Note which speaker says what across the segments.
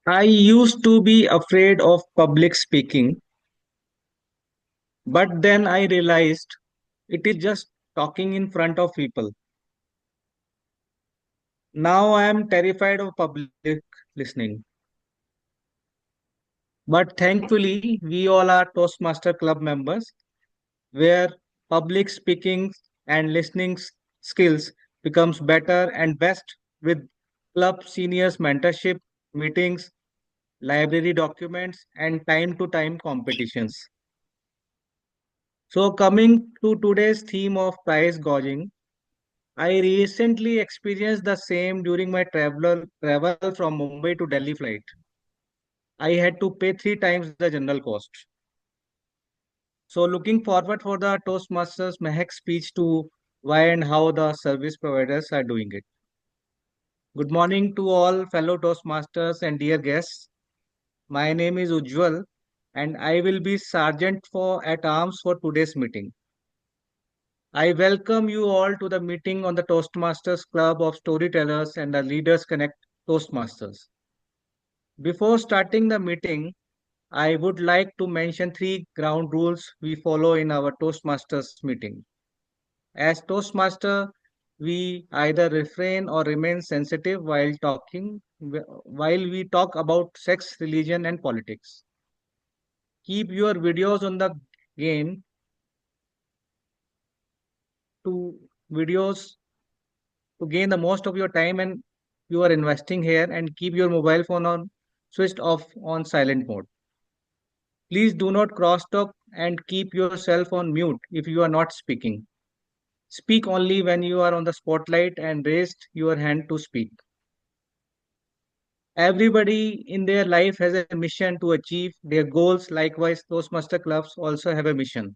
Speaker 1: I used to be afraid of public speaking, but then I realized it is just talking in front of people. Now I am terrified of public listening. But thankfully, we all are Toastmaster Club members, where public speaking and listening skills becomes better and best with club seniors mentorship, meetings, library documents, and time to time competitions. So, coming to today's theme of price gouging, I recently experienced the same during my travel from Mumbai to Delhi flight. I had to pay three times the general cost. So, looking forward for the Toastmasters Mehak speech to why and how the service providers are doing it. Good morning to all fellow Toastmasters and dear guests. My name is Ujjwal, and I will be Sergeant for at Arms for today's meeting. I welcome you all to the meeting on the Toastmasters Club of Storytellers and the Leaders Connect Toastmasters. Before starting the meeting, I would like to mention three ground rules we follow in our Toastmasters meeting. As Toastmaster, we either refrain or remain sensitive while we talk about sex, religion, and politics. Keep your videos on the gain to videos to gain the most of your time and you are investing here, and keep your mobile phone on switched off on silent mode. Please do not crosstalk and keep yourself on mute if you are not speaking. Speak only when you are on the spotlight and raised your hand to speak. Everybody in their life has a mission to achieve their goals. Likewise, Toastmaster clubs also have a mission.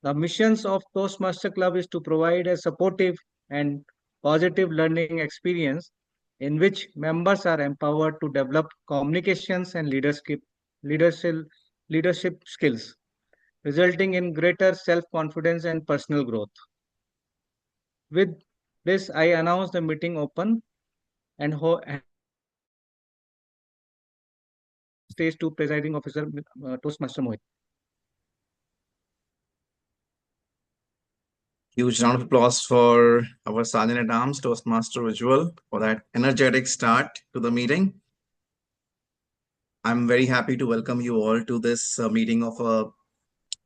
Speaker 1: The missions of Toastmaster Club is to provide a supportive and positive learning experience in which members are empowered to develop communications and leadership, leadership skills, resulting in greater self-confidence and personal growth. With this, I announce the meeting open and stage to presiding officer Toastmaster Mohit.
Speaker 2: Huge round of applause for our Sergeant at Arms, Toastmaster Visual, for that energetic start to the meeting. I'm very happy to welcome you all to this meeting of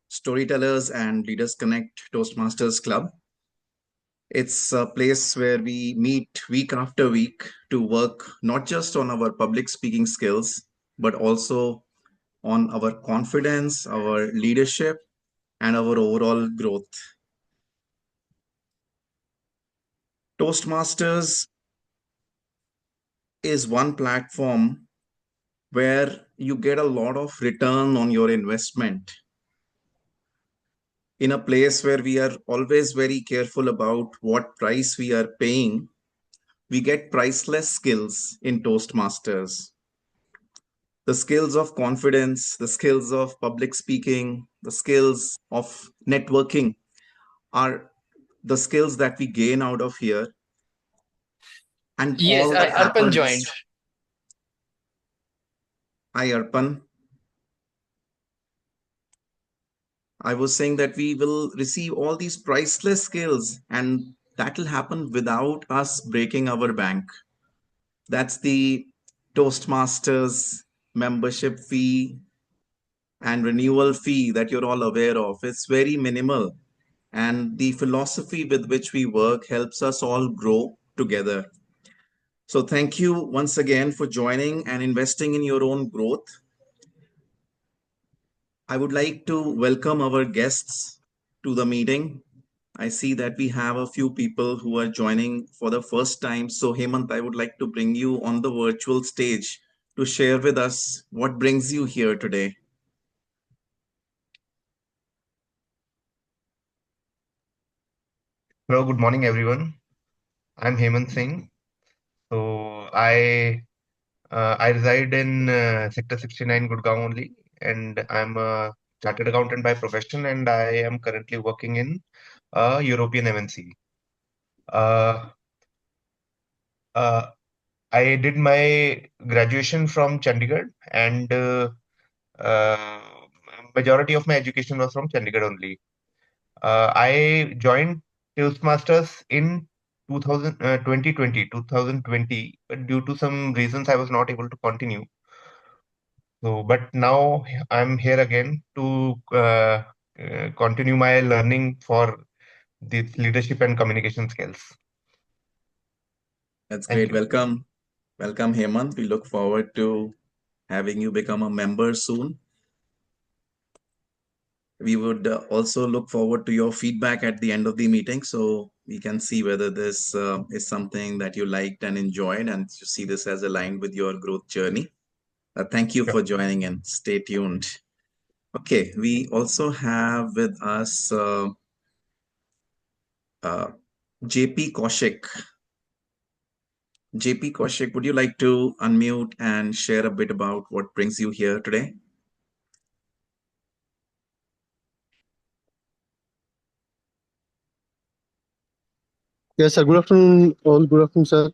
Speaker 2: Storytellers and Leaders Connect Toastmasters Club. It's a place where we meet week after week to work not just on our public speaking skills, but also on our confidence, our leadership, and our overall growth. Toastmasters is one platform where you get a lot of return on your investment in a place where we are always very careful about what price we are paying. We get priceless skills in Toastmasters. The skills of confidence, the skills of public speaking, the skills of networking are the skills that we gain out of here. And
Speaker 3: Yes,
Speaker 2: all that
Speaker 3: Arpan joined.
Speaker 2: happens. Hi, Arpan. I was saying that we will receive all these priceless skills, and that will happen without us breaking our bank. That's the Toastmasters membership fee and renewal fee that you're all aware of. It's very minimal. And the philosophy with which we work helps us all grow together. So, thank you once again for joining and investing in your own growth. I would like to welcome our guests to the meeting. I see that we have a few people who are joining for the first time. So, Hemant, I would like to bring you on the virtual stage to share with us what brings you here today.
Speaker 4: Hello, good morning, everyone. I'm Hemant Singh. So I reside in Sector 69, Gurgaon only, and I'm a chartered accountant by profession, and I am currently working in a European MNC. Uh, uh, I did my graduation from Chandigarh, and uh, majority of my education was from Chandigarh only. I joined Toastmasters in 2020, but due to some reasons, I was not able to continue. So, but now I'm here again to continue my learning for the leadership and communication skills.
Speaker 2: That's
Speaker 4: Thank
Speaker 2: great.
Speaker 4: you.
Speaker 2: Welcome. Welcome, Hemant. We look forward to having you become a member soon. We would also look forward to your feedback at the end of the meeting so we can see whether this is something that you liked and enjoyed and you see this as aligned with your growth journey. Thank you
Speaker 4: Sure.
Speaker 2: for joining and stay tuned. Okay, we also have with us uh, JP Kaushik. JP Kaushik, would you like to unmute and share a bit about what brings you here today?
Speaker 3: Yes, sir. Good afternoon, all. Good afternoon, sir.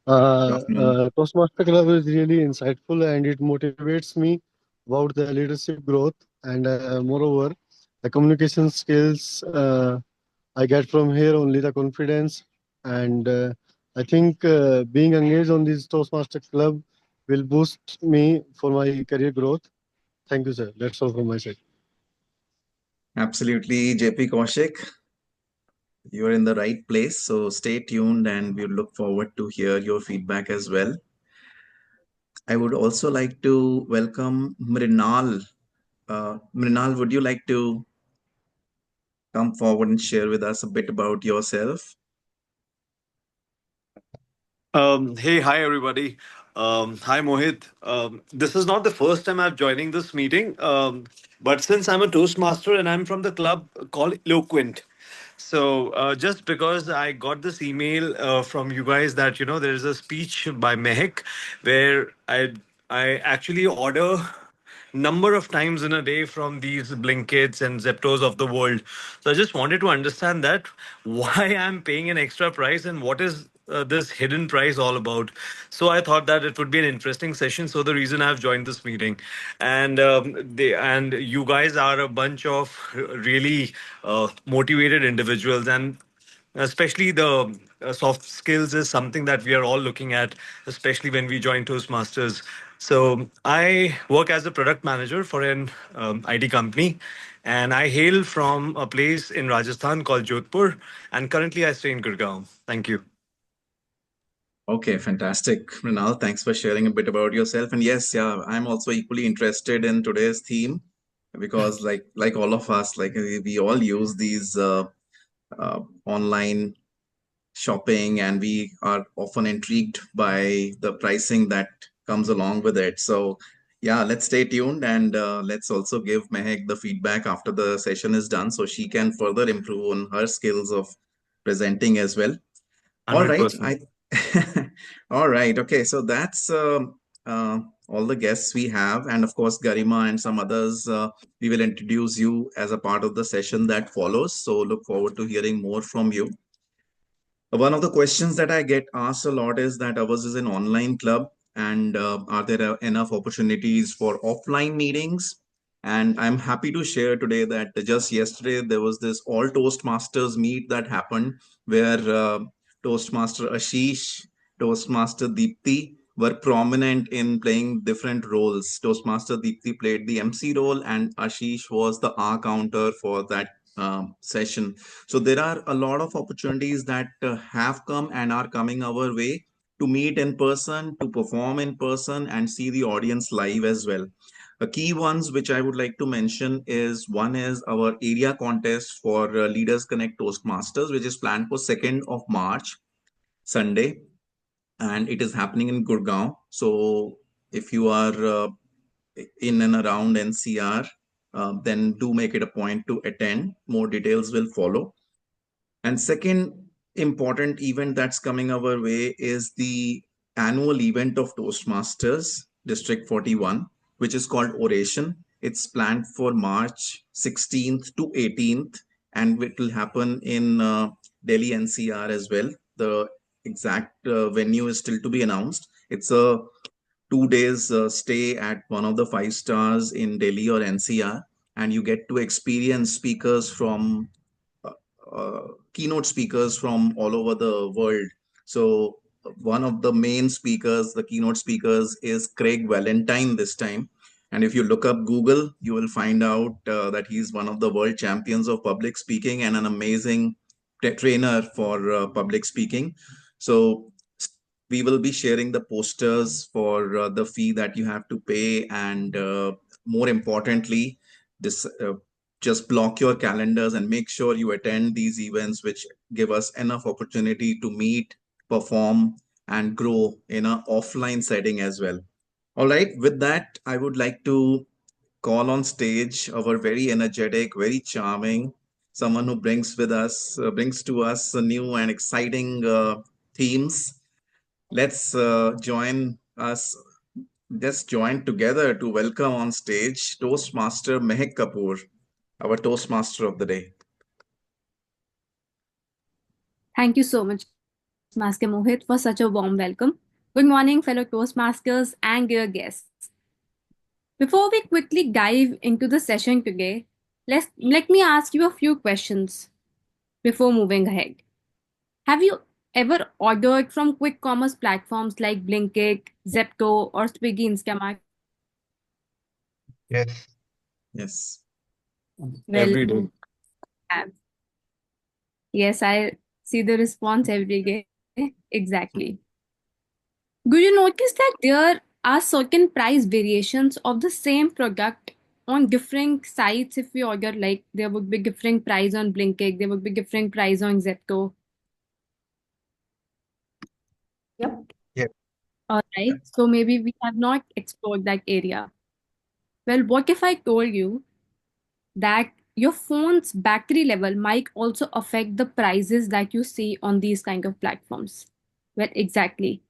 Speaker 2: Good afternoon.
Speaker 3: Toastmaster Club is really insightful and it motivates me about the leadership growth and moreover, the communication skills I get from here only the confidence and I think being engaged on this Toastmaster Club will boost me for my career growth. Thank you, sir. That's all from my side.
Speaker 2: Absolutely, JP Kaushik. You're in the right place, so stay tuned and we look forward to hear your feedback as well. I would also like to welcome Mrinal. Mrinal, would you like to come forward and share with us a bit about yourself?
Speaker 5: Hey, hi everybody. Hi Mohit. This is not the first time I'm joining this meeting, but since I'm a Toastmaster and I'm from the club called Eloquent, so just because I got this email from you guys that there is a speech by Mehak where I actually order number of times in a day from these Blinkits and Zeptos of the world. So I just wanted to understand that why I'm paying an extra price and what is this hidden price all about. So I thought that it would be an interesting session. So the reason I've joined this meeting, and you guys are a bunch of really motivated individuals, and especially the soft skills is something that we are all looking at, especially when we join Toastmasters. So I work as a product manager for an IT company, and I hail from a place in Rajasthan called Jodhpur, and currently I stay in Gurgaon. Thank you.
Speaker 2: Okay, fantastic. Mrinal, thanks for sharing a bit about yourself. And yes, yeah, I'm also equally interested in today's theme because like all of us, like we all use these online shopping and we are often intrigued by the pricing that comes along with it. So yeah, let's stay tuned and let's also give Mehak the feedback after the session is done so she can further improve on her skills of presenting as well. All right,
Speaker 5: 100%.
Speaker 2: all right, okay, so that's all the guests we have, and of course Garima and some others we will introduce you as a part of the session that follows, so look forward to hearing more from you. One of the questions that I get asked a lot is that ours is an online club, and are there enough opportunities for offline meetings? And I'm happy to share today that just yesterday there was this all Toastmasters meet that happened where Toastmaster Ashish, Toastmaster Deepthi were prominent in playing different roles. Toastmaster Deepthi played the MC role, and Ashish was the R counter for that session. So there are a lot of opportunities that have come and are coming our way to meet in person, to perform in person, and see the audience live as well. Key ones which I would like to mention is one is our area contest for Leaders Connect Toastmasters, which is planned for 2nd of March, Sunday, and it is happening in Gurgaon. So if you are in and around NCR, then do make it a point to attend. More details will follow. And second important event that's coming our way is the annual event of Toastmasters District 41, which is called Oration. It's planned for March 16th to 18th, and it will happen in Delhi NCR as well. The exact venue is still to be announced. It's a 2 days stay at one of the five stars in Delhi or NCR, and you get to experience speakers from uh, keynote speakers from all over the world. So one of the main speakers, the keynote speakers, is Craig Valentine this time. And if you look up Google, you will find out that he's one of the world champions of public speaking and an amazing trainer for public speaking. So we will be sharing the posters for the fee that you have to pay, and more importantly, this just block your calendars and make sure you attend these events, which give us enough opportunity to meet, perform, and grow in an offline setting as well. All right, with that, I would like to call on stage our very energetic, very charming, someone who brings to us new and exciting themes. Let's join together to welcome on stage Toastmaster Mehak Kapoor, our Toastmaster of the day.
Speaker 6: Thank you so much, Toastmaster Mohit, for such a warm welcome. Good morning, fellow Toastmasters and dear guests. Before we quickly dive into the session today, let me ask you a few questions before moving ahead. Have you ever ordered from quick commerce platforms like Blinkit, Zepto, or Swiggy Instamart?
Speaker 4: Yes.
Speaker 2: Yes.
Speaker 6: Well,
Speaker 5: Every day.
Speaker 6: have. Yes, I see the response every day. Exactly. Do you notice that there are certain price variations of the same product on different sites? If we order, like there would be different price on Blinkit, there would be different price on Zepto.
Speaker 7: Yep.
Speaker 4: Yes.
Speaker 6: All right, so maybe we have not explored that area. Well, what if I told you that your phone's battery level might also affect the prices that you see on these kind of platforms? Well, exactly.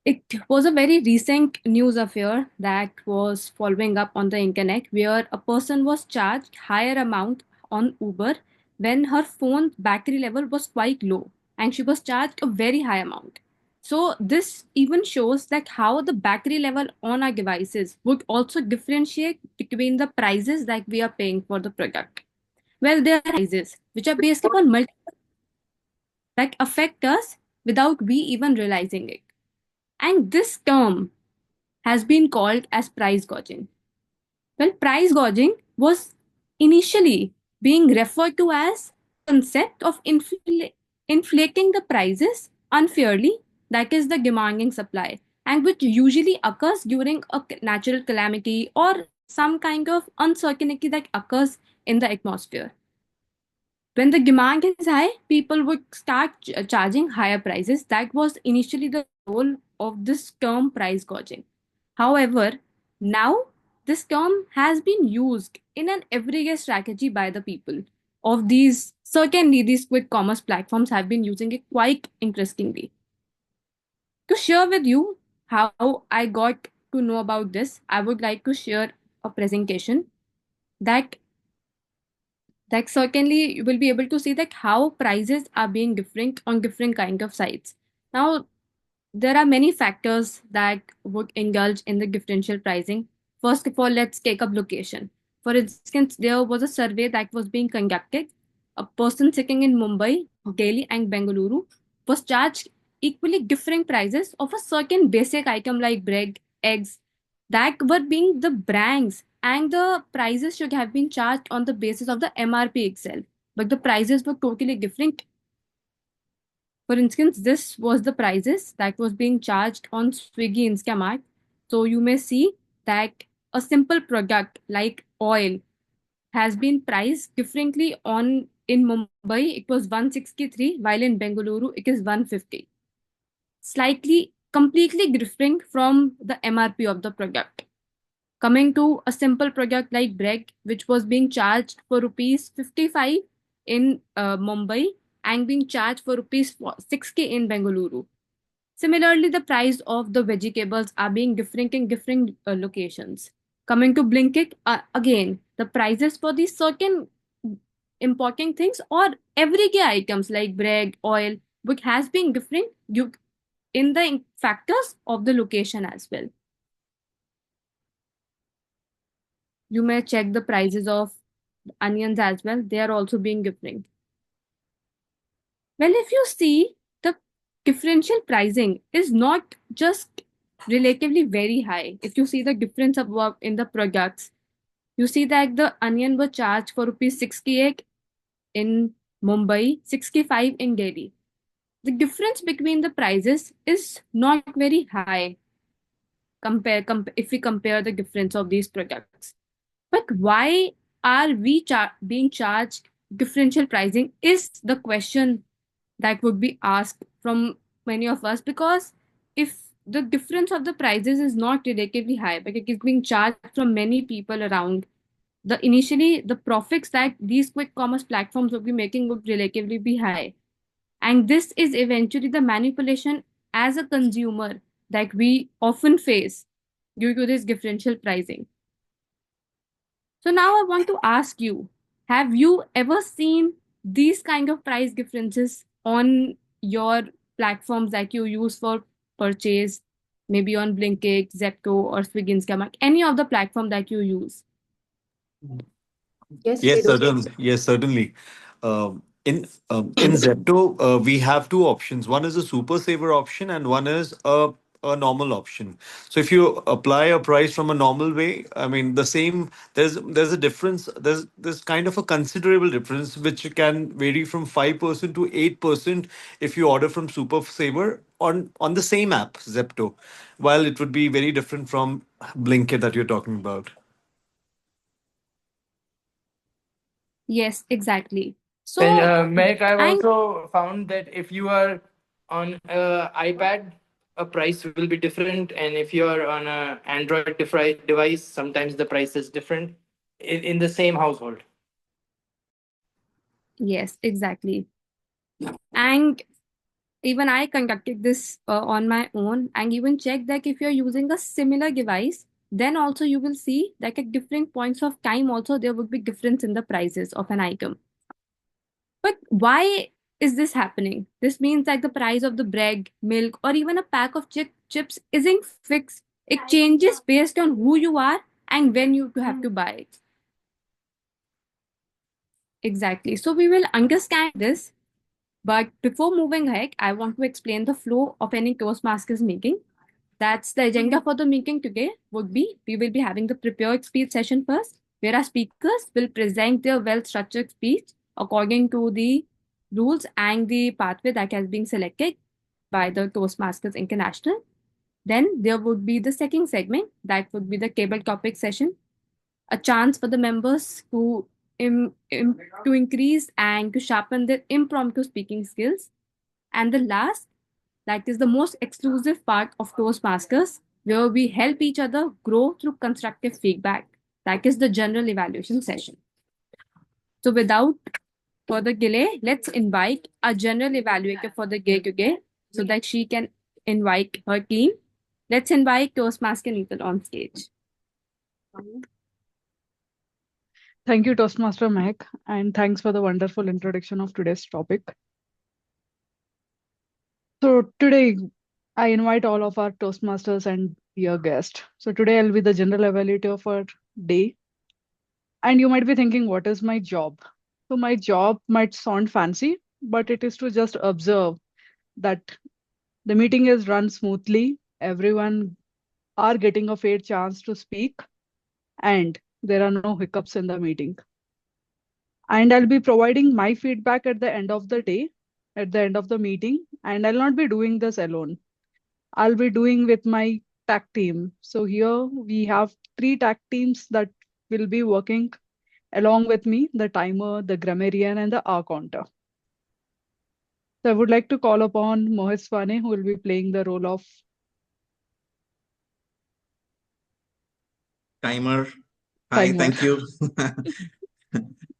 Speaker 6: It was a very recent news affair that was following up on the internet where a person was charged higher amount on Uber when her phone battery level was quite low and she was charged a very high amount. So this even shows that how the battery level on our devices would also differentiate between the prices that we are paying for the product. Well, there are prices which are based upon multiple that affect us without we even realizing it. And this term has been called as price gouging. Well, price gouging was initially being referred to as the concept of inflating the prices unfairly, that is, the demanding supply, and which usually occurs during a natural calamity or some kind of uncertainty that occurs in the atmosphere. When the demand is high, people would start charging higher prices. That was initially the role of this term price gouging. However, now this term has been used in an everyday strategy by the people of these. Certainly, these quick commerce platforms have been using it quite interestingly. To share with you how I got to know about this, I would like to share a presentation that certainly you will be able to see that how prices are being different on different kind of sites. Now, there are many factors that would indulge in the differential pricing. First of all, let's take up location. For instance, there was a survey that was being conducted. A person sitting in Mumbai, Delhi, and Bengaluru was charged equally different prices of a certain basic item like bread, eggs, that were being the brands, and the prices should have been charged on the basis of the MRP itself. But the prices were totally different. For instance, this was the prices that was being charged on Swiggy Instamart. So you may see that a simple product like oil has been priced differently on in Mumbai it was 163 while in Bengaluru it is 150. Slightly completely different from the MRP of the product. Coming to a simple product like bread, which was being charged for rupees 55 in Mumbai and being charged for rupees 60 in Bengaluru. Similarly, the price of the vegetables are being different in different locations. Coming to Blinkit, again, the prices for these certain important things or everyday items like bread, oil, which has been different in the factors of the location as well. You may check the prices of onions as well. They are also being different. Well, if you see, the differential pricing is not just relatively very high. If you see the difference above in the products, you see that the onion was charged for rupees 68 in Mumbai, 65 in Delhi. The difference between the prices is not very high if we compare the difference of these products. But why are we being charged differential pricing is the question that would be asked from many of us, because if the difference of the prices is not relatively high but it is being charged from many people around, the initially the profits that these quick commerce platforms would be making would relatively be high, and this is eventually the manipulation as a consumer that we often face due to this differential pricing. So now I want to ask you, have you ever seen these kind of price differences on your platforms that you use for purchase, maybe on Blinkit, Zepto, or Swiggy, Instamart, any of the platform that you use?
Speaker 7: Yes, we
Speaker 5: Yes,
Speaker 7: do.
Speaker 5: certainly. Yes, certainly. In Zepto, we have two options. One is a super saver option, and one is a normal option. So if you apply a price from a normal way, I mean the same. There's a difference. There's kind of a considerable difference, which can vary from 5% to 8% if you order from super saver on the same app Zepto, while it would be very different from Blinkit that you're talking about.
Speaker 6: Yes, exactly.
Speaker 7: Well,
Speaker 6: So,
Speaker 7: Mehak, I've
Speaker 6: and
Speaker 7: also found that if you are on iPad, a price will be different, and if you are on a Android device, sometimes the price is different in the same household.
Speaker 6: yes, exactly. And even I conducted this on my own and even checked that if you're using a similar device, then also you will see that at different points of time also there would be difference in the prices of an item. But why is this happening? This means that the price of the bread, milk, or even a pack of chips isn't fixed. It changes based on who you are and when you have to buy it. Exactly. So we will understand this. But before moving ahead, I want to explain the flow of any Toastmasters meeting. That's the agenda for the meeting today would be we will be having the prepared speech session first, where our speakers will present their well-structured speech according to the rules and the pathway that has been selected by the Toastmasters International. Then there would be the second segment that would be the table topic session, a chance for the members to increase and to sharpen their impromptu speaking skills. And the last, that is the most exclusive part of Toastmasters, where we help each other grow through constructive feedback. That is the general evaluation session. So without further delay, let's invite a general evaluator for the day today so that she can invite her team. Let's invite Toastmaster Neetal on stage.
Speaker 8: Thank you, Toastmaster Mehak, and thanks for the wonderful introduction of today's topic. So today, I invite all of our Toastmasters and dear guest. So today I'll be the general evaluator for day. And you might be thinking, what is my job? So my job might sound fancy, but it is to just observe that the meeting is run smoothly, everyone are getting a fair chance to speak, and there are no hiccups in the meeting. And I'll be providing my feedback at the end of the day, at the end of the meeting, and I'll not be doing this alone. I'll be doing with my tech team. So here we have 3 tech teams that will be working along with me, the timer, the grammarian, and the R counter. So I would like to call upon Mohit Swane, who will be playing the role of
Speaker 2: Timer. Hi,
Speaker 8: timer.
Speaker 2: thank you.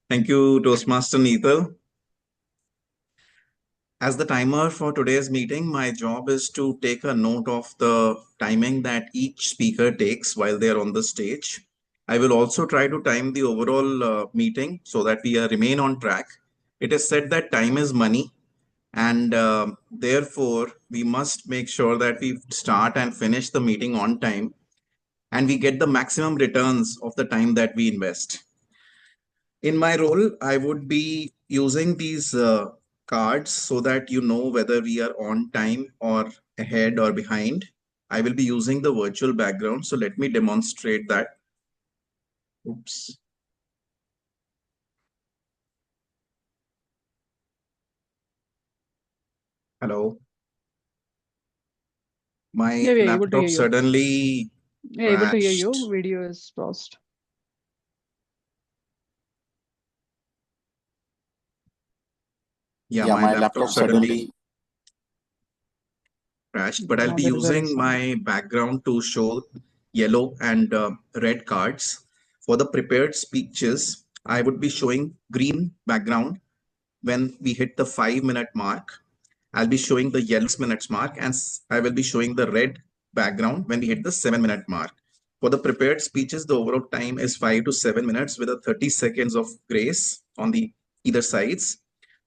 Speaker 2: Thank you, Toastmaster Neetal. As the timer for today's meeting, my job is to take a note of the timing that each speaker takes while they are on the stage. I will also try to time the overall meeting so that we remain on track. It is said that time is money, and therefore we must make sure that we start and finish the meeting on time and we get the maximum returns of the time that we invest. In my role, I would be using these cards so that you know whether we are on time or ahead or behind. I will be using the virtual background. So let me demonstrate that. Oops. Hello. My
Speaker 8: Yeah, we are able to
Speaker 2: laptop
Speaker 8: hear you.
Speaker 2: suddenly
Speaker 8: We are able to hear
Speaker 2: crashed.
Speaker 8: you. Video is paused.
Speaker 2: Yeah,
Speaker 9: Yeah,
Speaker 2: my
Speaker 9: my
Speaker 2: laptop
Speaker 9: laptop
Speaker 2: suddenly
Speaker 9: suddenly.
Speaker 2: crashed, but I'll
Speaker 8: Now
Speaker 2: be
Speaker 8: there is a
Speaker 2: using
Speaker 8: restart.
Speaker 2: my background to show yellow and red cards. For the prepared speeches, I would be showing green background when we hit the 5 minute mark. I'll be showing the yellow 6 minutes mark, and I will be showing the red background when we hit the 7 minute mark. For the prepared speeches, the overall time is 5 to 7 minutes with a 30 seconds of grace on the either sides.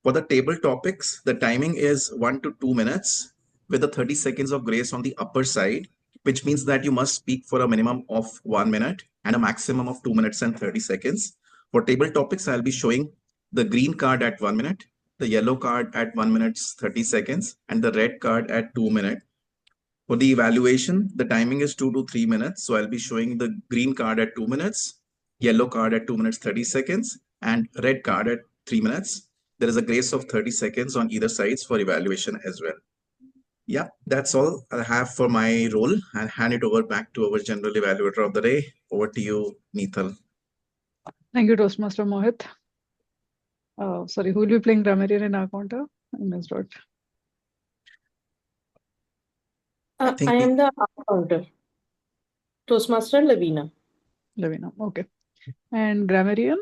Speaker 2: For the table topics, the timing is 1 to 2 minutes with a 30 seconds of grace on the upper side, which means that you must speak for a minimum of 1 minute and a maximum of 2 minutes and 30 seconds. For table topics, I'll be showing the green card at 1 minute, the yellow card at 1 minute 30 seconds, and the red card at 2 minutes. For the evaluation, the timing is 2 to 3 minutes. So I'll be showing the green card at 2 minutes, yellow card at 2 minutes 30 seconds, and red card at 3 minutes. There is a grace of 30 seconds on either sides for evaluation as well. Yeah, that's all I have for my role. I'll hand it over back to our general evaluator of the day. Over to you, Neethal.
Speaker 8: Thank you, Toastmaster Mohit. Sorry, who will be playing Grammarian in our counter? I missed out.
Speaker 2: I
Speaker 10: I
Speaker 2: think we
Speaker 10: am the counter. Toastmaster Lavina.
Speaker 8: Lavina. Okay. And Grammarian?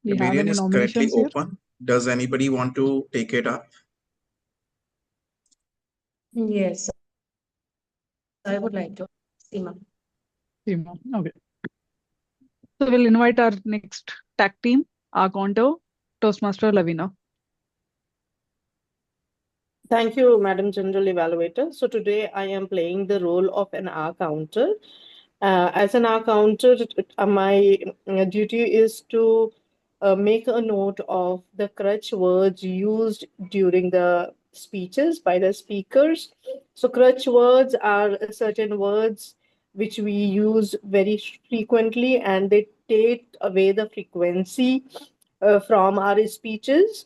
Speaker 8: We have
Speaker 2: Grammarian
Speaker 8: any
Speaker 2: is currently
Speaker 8: nominations here?
Speaker 2: open. Does anybody want to take it up?
Speaker 10: Yes, I would like to. Seema.
Speaker 8: Seema. Okay. So we'll invite our next tag team, our counter, Toastmaster Lavina.
Speaker 10: Thank you, Madam General Evaluator. So today I am playing the role of an R counter. As an R counter, my duty is to make a note of the crutch words used during the speeches by the speakers. So crutch words are certain words which we use very frequently and they take away the frequency from our speeches.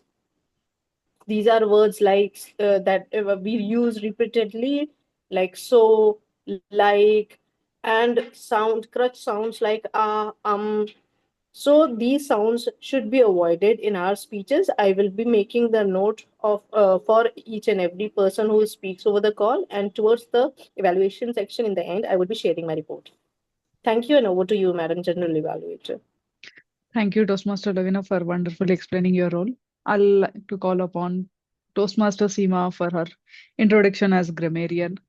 Speaker 10: These are words like that we use repeatedly, like so, like, and sound crutch sounds like so these sounds should be avoided in our speeches. I will be making the note of for each and every person who speaks over the call, and towards the evaluation section in the end, I will be sharing my report. Thank you, and over to you, Madam General Evaluator.
Speaker 8: Thank you, Toastmaster Lavina, for wonderfully explaining your role. I'll like to call upon Toastmaster Seema for her introduction as grammarian.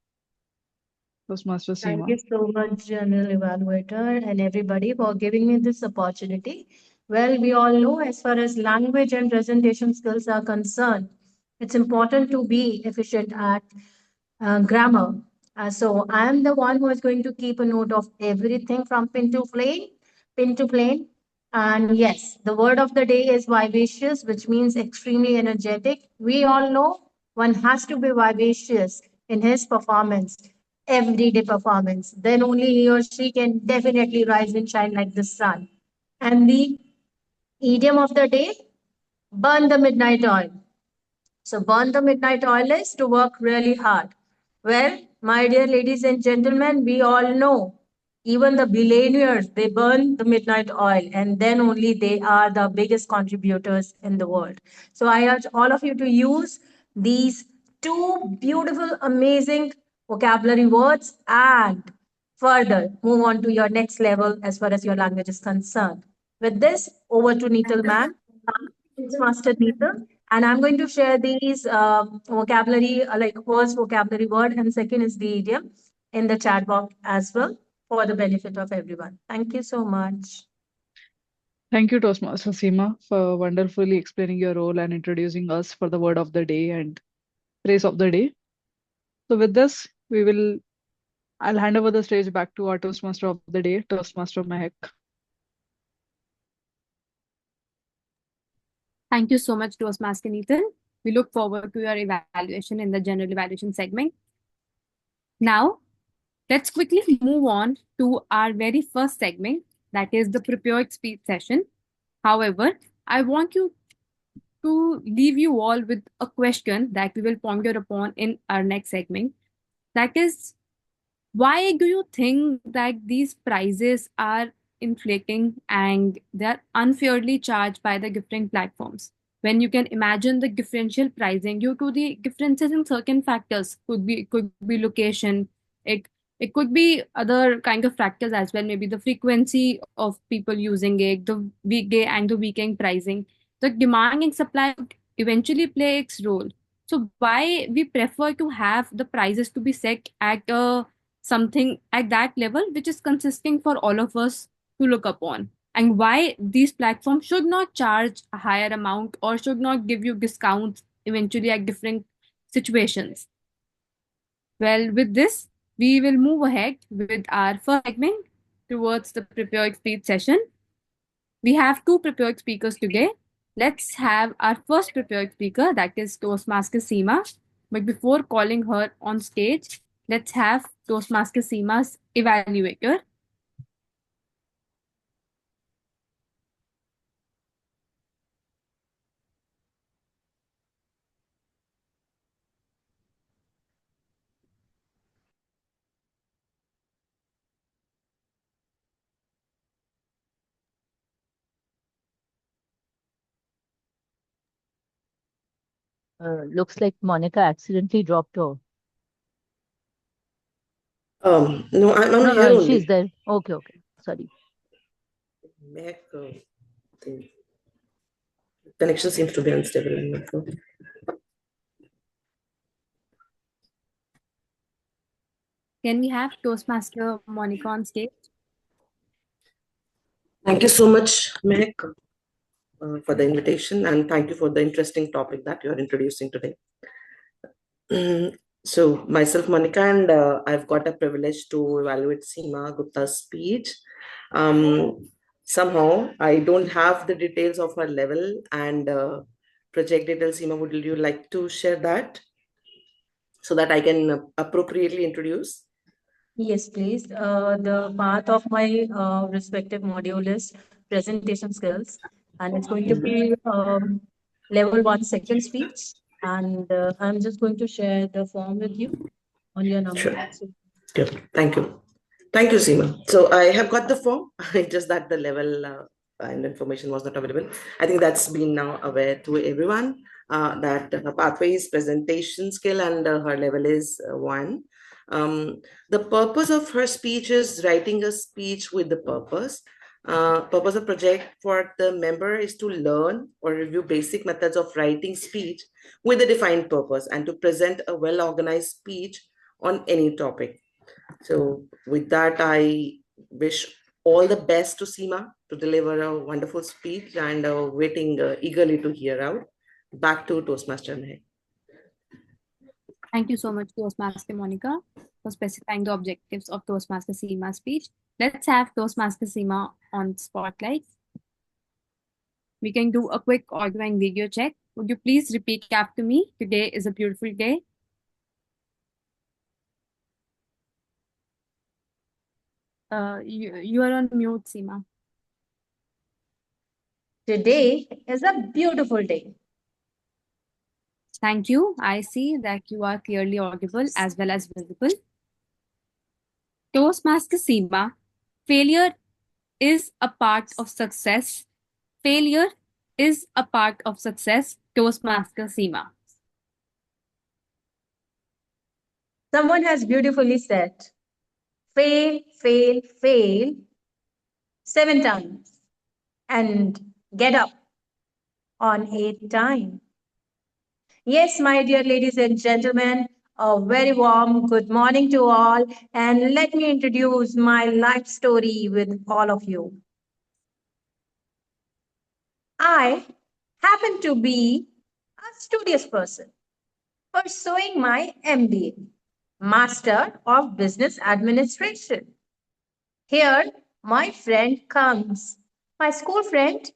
Speaker 8: Toastmaster
Speaker 11: Thank
Speaker 8: Seema.
Speaker 11: you so much, General Evaluator, and everybody for giving me this opportunity. Well, we all know as far as language and presentation skills are concerned, it's important to be efficient at grammar. So I am the one who is going to keep a note of everything from pin to plane. And yes, the word of the day is vivacious, which means extremely energetic. We all know one has to be vivacious in his performance, everyday performance. Then only he or she can definitely rise and shine like the sun. And the idiom of the day, burn the midnight oil. So burn the midnight oil is to work really hard. Well, my dear ladies and gentlemen, we all know even the billionaires, they burn the midnight oil and then only they are the biggest contributors in the world. So I urge all of you to use these two beautiful, amazing vocabulary words and further move on to your next level as far as your language is concerned. With this, over to Neetal ma'am. Master Neetal. And I'm going to share these vocabulary, like first vocabulary word, and second is the idiom in the chat box as well for the benefit of everyone. Thank you so much.
Speaker 8: Thank you, Toastmaster Seema, for wonderfully explaining your role and introducing us for the word of the day and phrase of the day. So, with this, I'll hand over the stage back to our Toastmaster of the day, Toastmaster Mehak.
Speaker 6: Thank you so much, Toastmaster Nathan. We look forward to your evaluation in the general evaluation segment. Now, let's quickly move on to our very first segment, that is the prepared speech session. However, I want you to leave you all with a question that we will ponder upon in our next segment. That is, why do you think that these prices are inflating and they're unfairly charged by the gifting platforms? When you can imagine the differential pricing due to the differences in certain factors, could be location, it it could be other kind of factors as well, maybe the frequency of people using it, the weekday and the weekend pricing, the demand and supply would eventually play its role. So why we prefer to have the prices to be set at a something at that level which is consistent for all of us to look upon, and why these platforms should not charge a higher amount or should not give you discounts eventually at different situations. Well, with this, we will move ahead with our first segment towards the prepared speech session. We have two prepared speakers today. Let's have our first prepared speaker, that is Toastmaster Seema. But before calling her on stage, let's have Toastmaster Seema's evaluator.
Speaker 9: Looks like Monica accidentally dropped off.
Speaker 12: No, I'm
Speaker 9: No,
Speaker 12: here
Speaker 9: no,
Speaker 12: only.
Speaker 9: she's there. Okay, okay. Sorry.
Speaker 12: Mehak, the connection seems to be unstable in my phone.
Speaker 6: Can we have Toastmaster Monica on stage?
Speaker 12: Thank you so much, Mehak, for the invitation, and thank you for the interesting topic that you are introducing today. So, myself, Monica, and I've got a privilege to evaluate Seema Gupta's speech. Somehow, I don't have the details of her level and project details. Seema, would you like to share that so that I can appropriately introduce?
Speaker 11: Yes, please. The path of my respective module is presentation skills, and it's going to be level one second speech. And I'm just going to share the form with you on your number.
Speaker 12: Sure. Good. Thank you. Thank you, Seema. So I have got the form, it's just that the level and information was not available. I think that's been now aware to everyone that her pathway is presentation skill and her level is one. The purpose of her speech is writing a speech with the purpose. Purpose of project for the member is to learn or review basic methods of writing speech with a defined purpose and to present a well-organized speech on any topic. So with that, I wish all the best to Seema to deliver a wonderful speech and waiting eagerly to hear out. Back to Toastmaster Mehak.
Speaker 6: Thank you so much, Toastmaster Monica, for specifying the objectives of Toastmaster Seema's speech. Let's have Toastmaster Seema on spotlight. We can do a quick audio and video check. Would you please repeat after me? Today is a beautiful day. You are on mute, Seema.
Speaker 11: Today is a beautiful day.
Speaker 6: Thank you. I see that you are clearly audible as well as visible. Toastmaster Seema, failure is a part of success. Failure is a part of success. Toastmaster Seema.
Speaker 11: Someone has beautifully said, fail, fail, fail 7 times and get up on 8 times. Yes, my dear ladies and gentlemen, a very warm good morning to all. And let me introduce my life story with all of you. I happen to be a studious person pursuing my MBA, Master of Business Administration. Here, my friend comes. My school friend,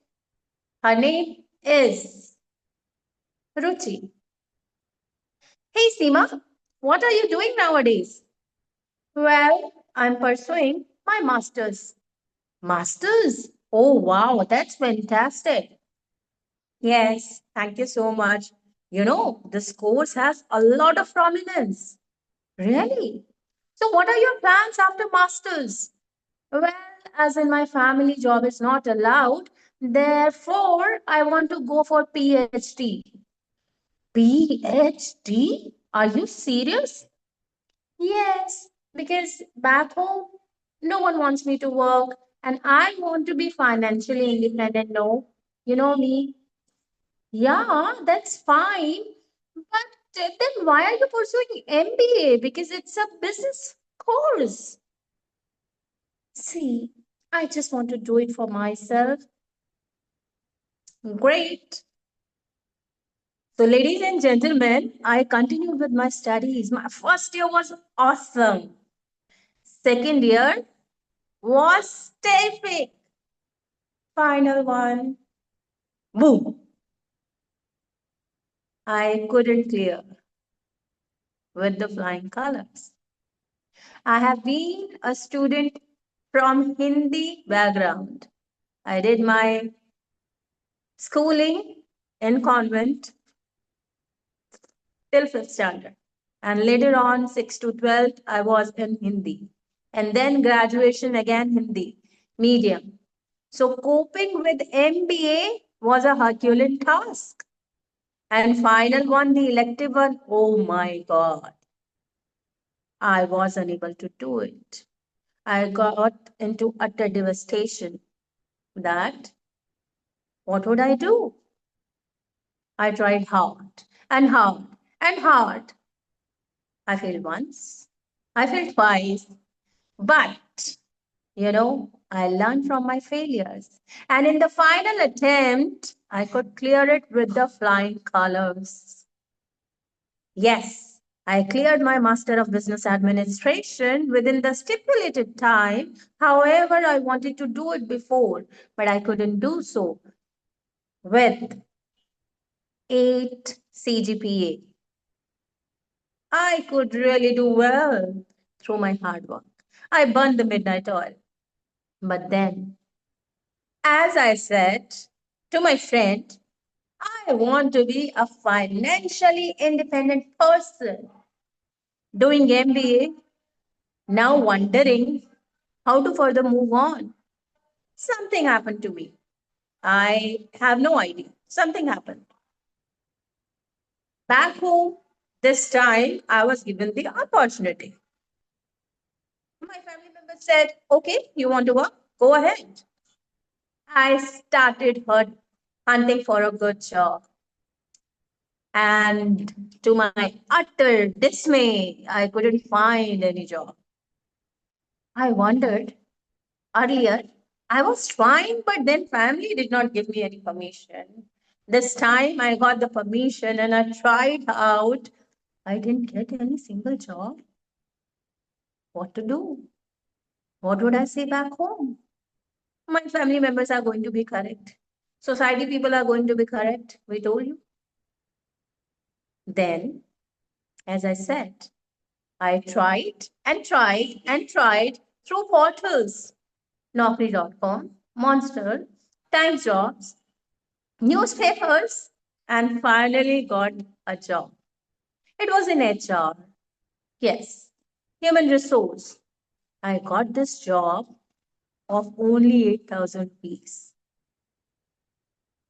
Speaker 11: her name is Ruchi. Hey Seema, what are you doing nowadays? Well, I'm pursuing my master's. Master's? Oh wow, that's fantastic. Yes, thank you so much. This course has a lot of prominence. Really? So, what are your plans after master's? Well, as in my family job is not allowed, therefore I want to go for PhD. PhD? Are you serious? Yes, because back home, no one wants me to work and I want to be financially independent. No, you know me. Yeah, that's fine. But then why are you pursuing MBA? Because it's a business course. See, I just want to do it for myself. Great. So, ladies and gentlemen, I continued with my studies. My first year was awesome. Second year was terrific. Final one, boom. I couldn't clear with the flying colors. I have been a student from Hindi background. I did my schooling in convent till 5th standard. And later on, 6th to 12th, I was in Hindi. And then graduation again, Hindi, medium. So coping with MBA was a Herculean task. And final one, the elective one, oh my God, I was unable to do it. I got into utter devastation that what would I do? I tried hard and hard and hard. I failed once, I failed twice, but I learned from my failures. And in the final attempt, I could clear it with the flying colors. Yes, I cleared my Master of Business Administration within the stipulated time. However, I wanted to do it before, but I couldn't do so with 8 CGPA. I could really do well through my hard work. I burned the midnight oil. But then, as I said to my friend, I want to be a financially independent person doing MBA, now wondering how to further move on. Something happened to me. I have no idea. Something happened. Back home, this time I was given the opportunity. My family member said, okay, you want to work? Go ahead. I started hunting for a good job. And to my utter dismay, I couldn't find any job. I wondered earlier, I was trying, but then family did not give me any permission. This time I got the permission and I tried out. I didn't get any single job. What to do? What would I say back home? My family members are going to be correct. Society people are going to be correct. We told you. Then, as I said, I tried and tried and tried through portals, Naukri.com, Monster, Time Jobs, newspapers, and finally got a job. It was in HR. Yes, human resource. I got this job of only 8,000 rupees.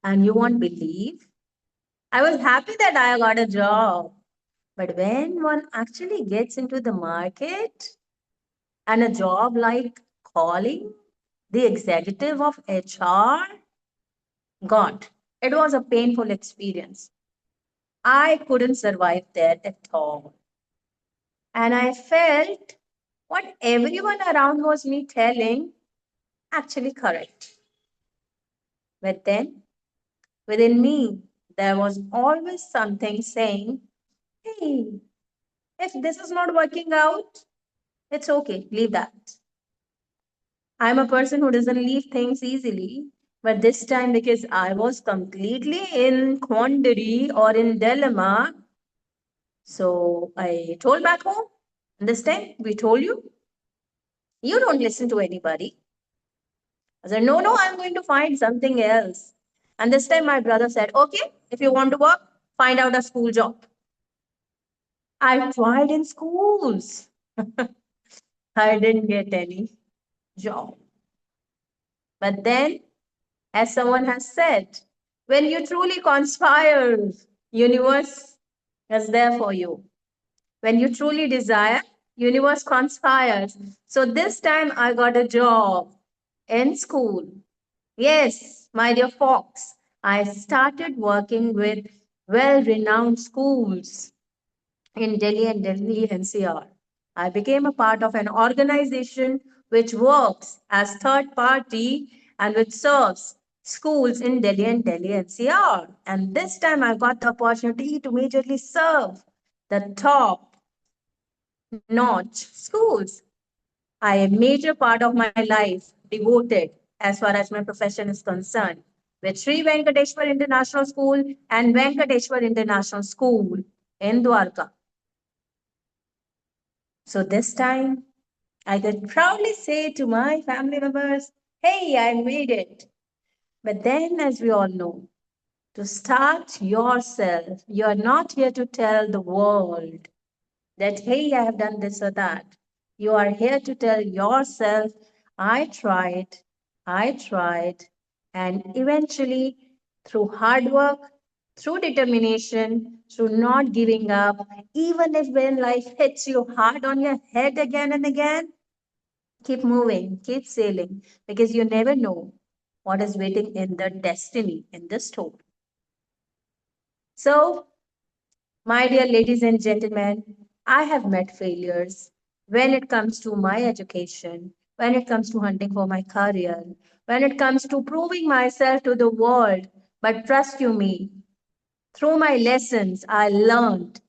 Speaker 11: And you won't believe, I was happy that I got a job. But when one actually gets into the market and a job like calling the executive of HR, God, it was a painful experience. I couldn't survive there at all. And I felt what everyone around was me telling actually correct. But then Within me, there was always something saying, hey, if this is not working out, it's okay, leave that. I'm a person who doesn't leave things easily, but this time because I was completely in quandary or in dilemma, so I told back home. And this time we told you, you don't listen to anybody. I said, no, no, I'm going to find something else. And this time my brother said, okay, if you want to work, find out a school job. I tried in schools. I didn't get any job. But then, as someone has said, when you truly conspire, universe is there for you. When you truly desire, universe conspires. So this time I got a job in school. Yes, my dear Fox, I started working with well-renowned schools in Delhi and Delhi NCR. I became a part of an organization which works as third party and which serves schools in Delhi and Delhi NCR. And this time I got the opportunity to majorly serve the top notch schools. I a major part of my life devoted as far as my profession is concerned with Sri Venkateshwar International School and Venkateshwar International School in Dwarka. So this time I could proudly say to my family members, hey, I made it. But then, as we all know, to start yourself, you're not here to tell the world that, hey, I have done this or that. You are here to tell yourself, I tried, and eventually, through hard work, through determination, through not giving up, even if when life hits you hard on your head again and again, keep moving, keep sailing, because you never know what is waiting in the destiny in the store. So, my dear ladies and gentlemen, I have met failures when it comes to my education, when it comes to hunting for my career, when it comes to proving myself to the world. But trust you me, through my lessons, I learned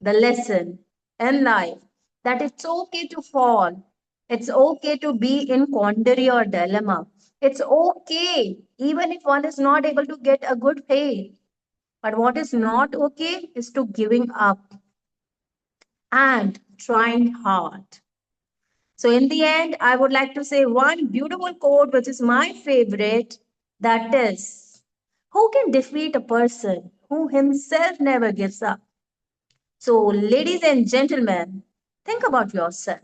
Speaker 11: the lesson in life that it's okay to fall. It's okay to be in quandary or dilemma. It's okay, even if one is not able to get a good pay. But what is not okay is to giving up and trying hard. So, in the end, I would like to say one beautiful quote, which is my favorite, that is, who can defeat a person who himself never gives up? So, ladies and gentlemen, think about yourself.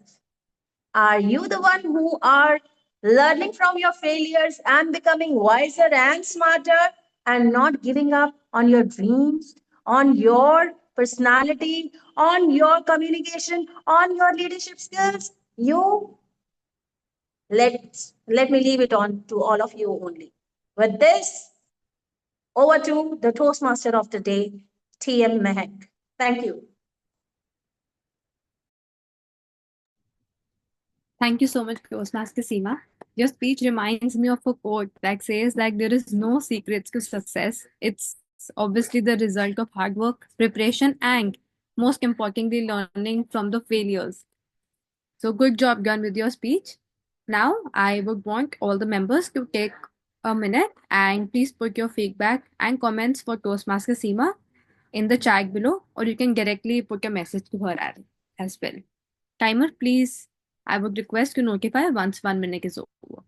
Speaker 11: Are you the one who are learning from your failures and becoming wiser and smarter and not giving up on your dreams, on your personality, on your communication, on your leadership skills? You let me leave it on to all of you only. With this, over to the Toastmaster of the day, TM Mehak. Thank you.
Speaker 6: Thank you so much, Toastmaster Seema. Your speech reminds me of a quote that says like there is no secrets to success. It's obviously the result of hard work, preparation, and most importantly, learning from the failures. So good job done with your speech. Now I would want all the members to take a minute and please put your feedback and comments for Toastmaster Seema in the chat below, or you can directly put a message to her as well. Timer, please. I would request to notify once 1 minute is over.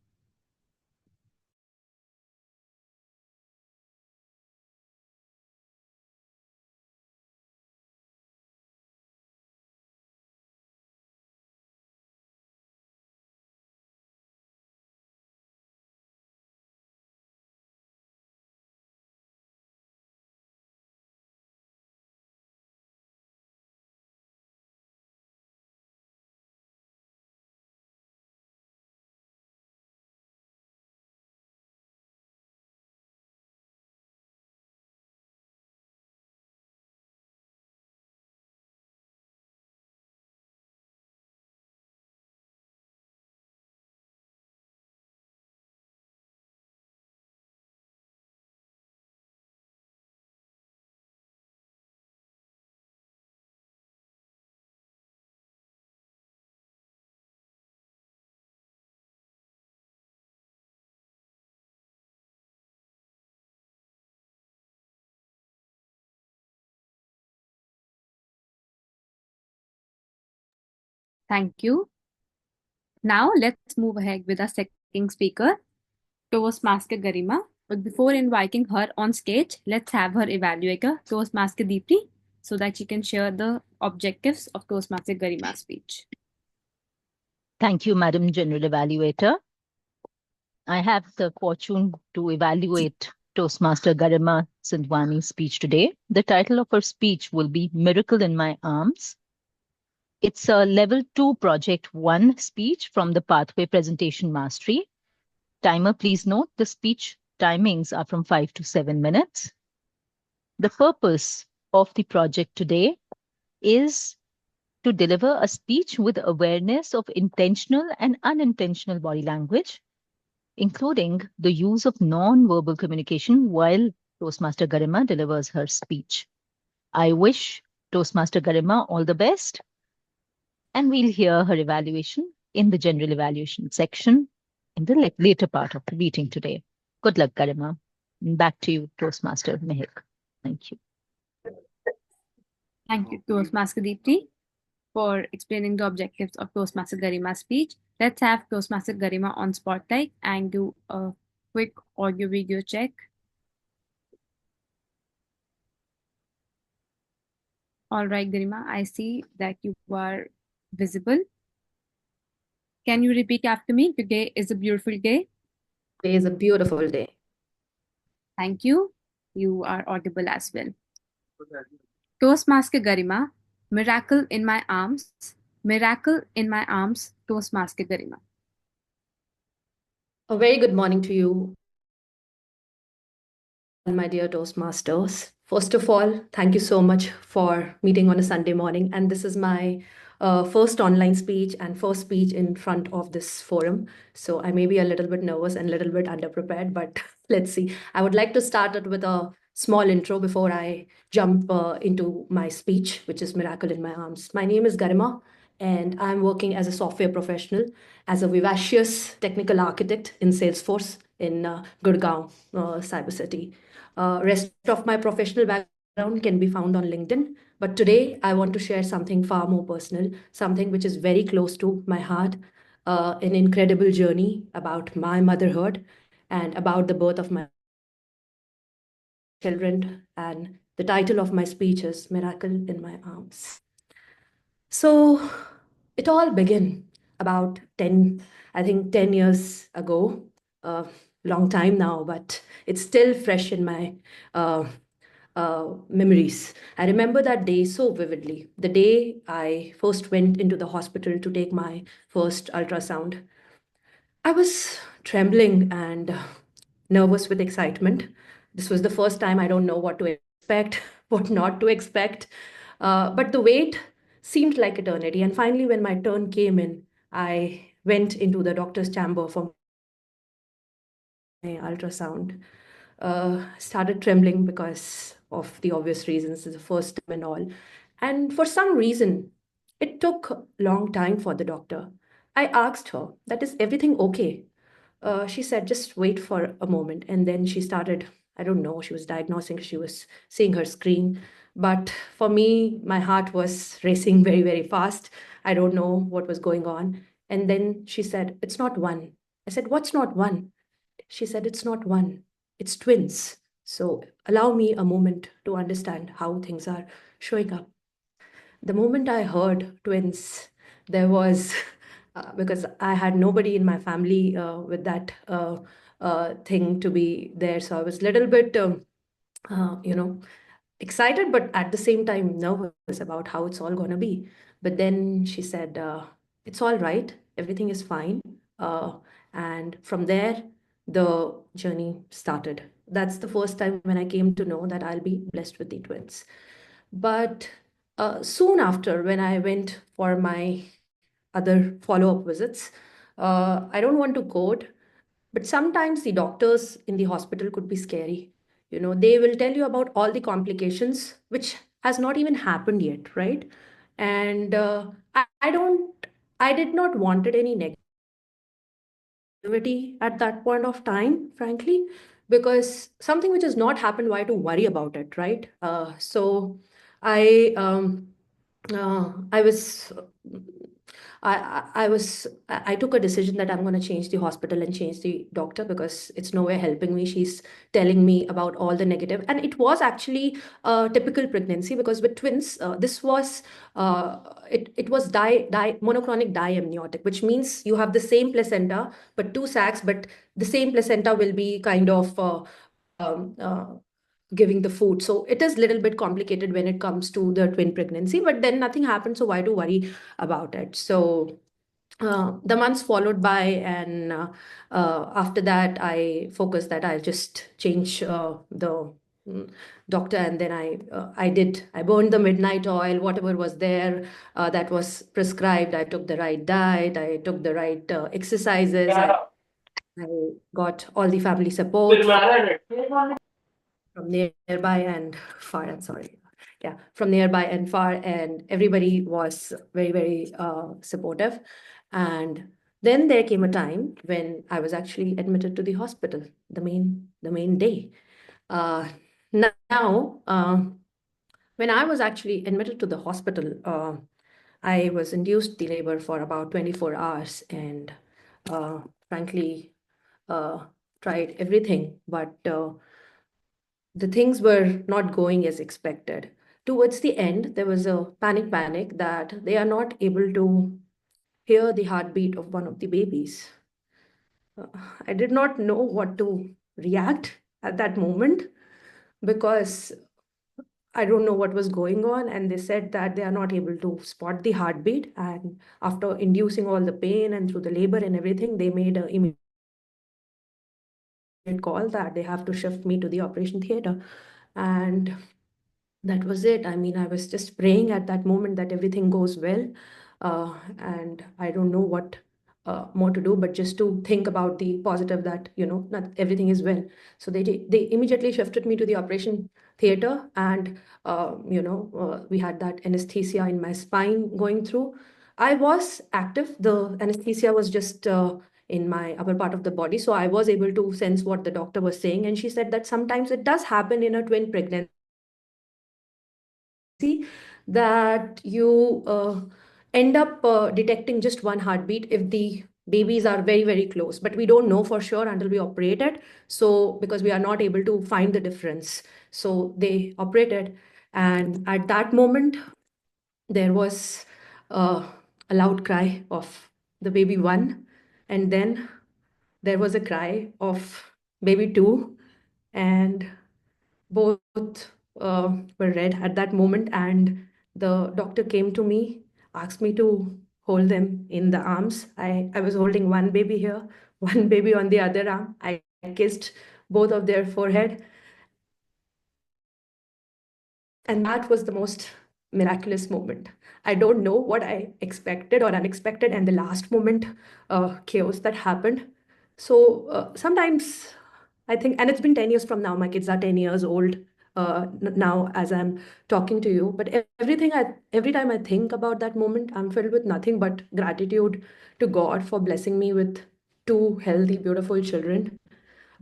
Speaker 6: Thank you. Now let's move ahead with our second speaker, Toastmaster Garima. But before inviting her on stage, let's have her evaluator, Toastmaster Deepti, so that she can share the objectives of Toastmaster Garima's speech.
Speaker 9: Thank you, Madam General Evaluator. I have the fortune to evaluate Toastmaster Garima Sindwani's speech today. The title of her speech will be Miracle in My Arms. It's a level 2 project 1 speech from the Pathway Presentation Mastery. Timer, please note the speech timings are from 5 to 7 minutes. The purpose of the project today is to deliver a speech with awareness of intentional and unintentional body language, including the use of non-verbal communication while Toastmaster Garima delivers her speech. I wish Toastmaster Garima all the best, and we'll hear her evaluation in the general evaluation section in the later part of the meeting today. Good luck, Garima. Back to you, Toastmaster Mehak. Thank you.
Speaker 6: Thank you, Toastmaster Deepti, for explaining the objectives of Toastmaster Garima's speech. Let's have Toastmaster Garima on spotlight and do a quick audio video check. All right, Garima, I see that you are visible. Can you repeat after me? Today is a beautiful day.
Speaker 13: Today is a beautiful day.
Speaker 6: Thank you. You are audible as well. Toastmaster Garima, miracle in my arms, miracle in my arms, Toastmaster Garima.
Speaker 13: A very good morning to you, my dear Toastmasters. First of all, thank you so much for meeting on a Sunday morning. And this is my first online speech and first speech in front of this forum. So I may be a little bit nervous and a little bit underprepared, but let's see. I would like to start it with a small intro before I jump into my speech, which is Miracle in My Arms. My name is Garima, and I'm working as a software professional, as a vivacious technical architect in Salesforce in Gurgaon, Cyber City. Rest of my professional background can be found on LinkedIn. But today I want to share something far more personal, something which is very close to my heart, an incredible journey about my motherhood and about the birth of my children. And the title of my speech is Miracle in My Arms. So it all began about 10, I think 10 years ago, a long time now, but it's still fresh in my memories. I remember that day so vividly. The day I first went into the hospital to take my first ultrasound. I was trembling and nervous with excitement. This was the first time. I don't know what to expect, what not to expect. But the wait seemed like eternity. And finally, when my turn came in, I went into the doctor's chamber for my ultrasound. Started trembling because of the obvious reasons, it's the first time and all. And for some reason, it took a long time for the doctor. I asked her, that is everything okay? She said, just wait for a moment. And then she started, I don't know, she was diagnosing, she was seeing her screen. But for me, my heart was racing very, very fast. I don't know what was going on. And then she said, it's not one. I said, what's not one? She said, it's not one, it's twins. So allow me a moment to understand how things are showing up. The moment I heard twins, there was, because I had nobody in my family with that thing to be there. So I was a little bit, excited, but at the same time nervous about how it's all going to be. But then she said, it's all right, everything is fine. And from there, the journey started. That's the first time when I came to know that I'll be blessed with the twins. But soon after, when I went for my other follow-up visits, I don't want to quote, but sometimes the doctors in the hospital could be scary. They will tell you about all the complications, which has not even happened yet, right? And I did not wanted any negativity at that point of time, frankly, because something which has not happened, why to worry about it, right? So I was I took a decision that I'm going to change the hospital and change the doctor because it's nowhere helping me. She's telling me about all the negative, and it was actually a typical pregnancy because with twins, this was it was monoclonic diamniotic, which means you have the same placenta but two sacs, but the same placenta will be kind of um, uh, giving the food. So it is a little bit complicated when it comes to the twin pregnancy, but then nothing happened. So why to worry about it? So the months followed by, and after that, I focused that I'll just change the mm, doctor, and then I burned the midnight oil, whatever was there that was prescribed. I took the right diet, I took the right exercises, I got all the family support from nearby and far. I'm sorry. Yeah, from nearby and far, and everybody was very, very supportive. And then there came a time when I was actually admitted to the hospital, the main day. Uh, now, when I was actually admitted to the hospital, I was induced the labor for about 24 hours, and frankly, uh, tried everything, but the things were not going as expected. Towards the end, there was a panic that they are not able to hear the heartbeat of one of the babies. Uh, I did not know what to react at that moment because I don't know what was going on. And they said that they are not able to spot the heartbeat. And after inducing all the pain and through the labor and everything, they made an immediate call that they have to shift me to the operation theater. And that was it. I mean, I was just praying at that moment that everything goes well. And I don't know what more to do, but just to think about the positive that, not everything is well. So they immediately shifted me to the operation theater, and, we had that anesthesia in my spine going through. I was active. The anesthesia was just in my upper part of the body. So I was able to sense what the doctor was saying. And she said that sometimes it does happen in a twin pregnancy that you end up detecting just one heartbeat if the babies are very, very close. But we don't know for sure until we operate it. So, because we are not able to find the difference. So, they operated. And at that moment, there was a loud cry of the baby one. And then there was a cry of baby two. And both were red at that moment, and the doctor came to me, asked me to hold them in the arms. I was holding one baby here, one baby on the other arm. I kissed both of their forehead, and that was the most miraculous moment. I don't know what I expected or unexpected, and the last moment chaos that happened. So sometimes I think, and it's been 10 years from now, my kids are 10 years old now as I'm talking to you. But every time I think about that moment, I'm filled with nothing but gratitude to God for blessing me with two healthy, beautiful children.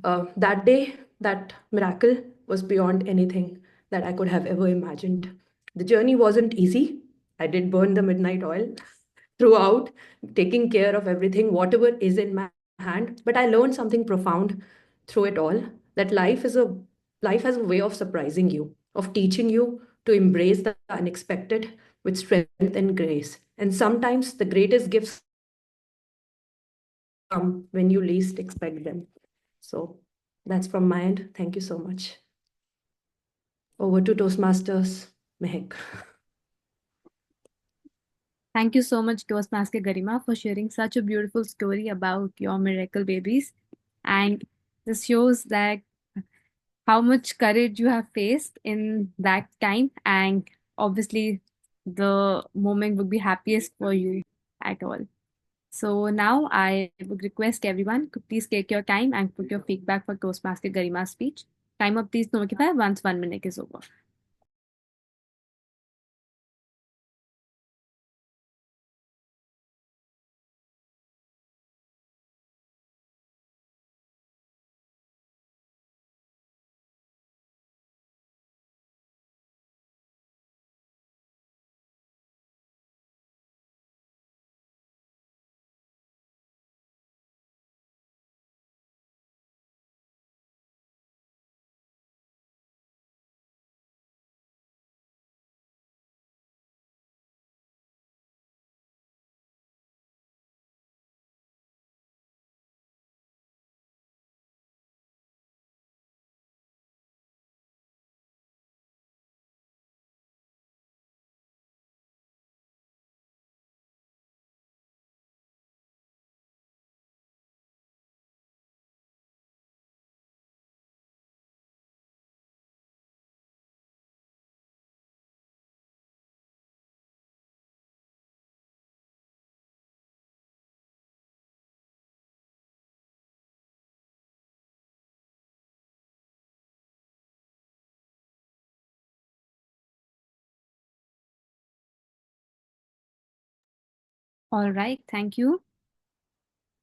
Speaker 13: That day, that miracle was beyond anything that I could have ever imagined. The journey wasn't easy. I did burn the midnight oil throughout, taking care of everything, whatever is in my hand. But I learned something profound through it all, that life has a way of surprising you, of teaching you to embrace the unexpected with strength and grace. And sometimes the greatest gifts come when you least expect them. So that's from my end. Thank you so much. Over to Toastmasters, Mehak.
Speaker 6: Thank you so much, Toastmaster Garima, for sharing such a beautiful story about your miracle babies. And this shows that how much courage you have faced in that time. And obviously, the moment would be happiest for you at all. So now I would request everyone to please take your time and put your feedback for Toastmaster Garima's speech. Timer, please notify once 1 minute is over. All right, thank you.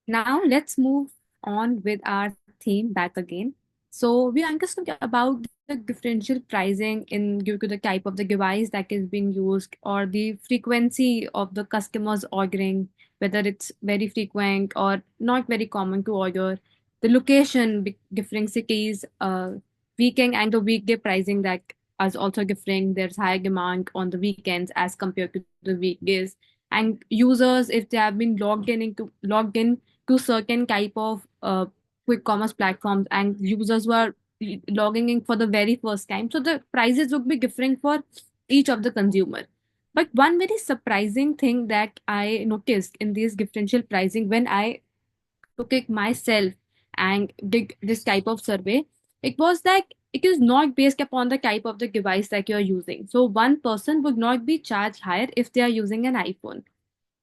Speaker 6: Now let's move on with our theme back again. So we understood about the differential pricing in due to the type of the device that is being used or the frequency of the customers ordering, whether it's very frequent or not very common to order, the location, different cities, weekend and the weekday pricing that is also different. There's higher demand on the weekends as compared to the weekdays, and users if they have been logged in to certain type of quick commerce platforms and users who are logging in for the very first time, so the prices would be different for each of the consumer. But one very surprising thing that I noticed in this differential pricing when I took it myself and did this type of survey, it was that it is not based upon the type of the device that you're using. So one person would not be charged higher if they are using an iPhone,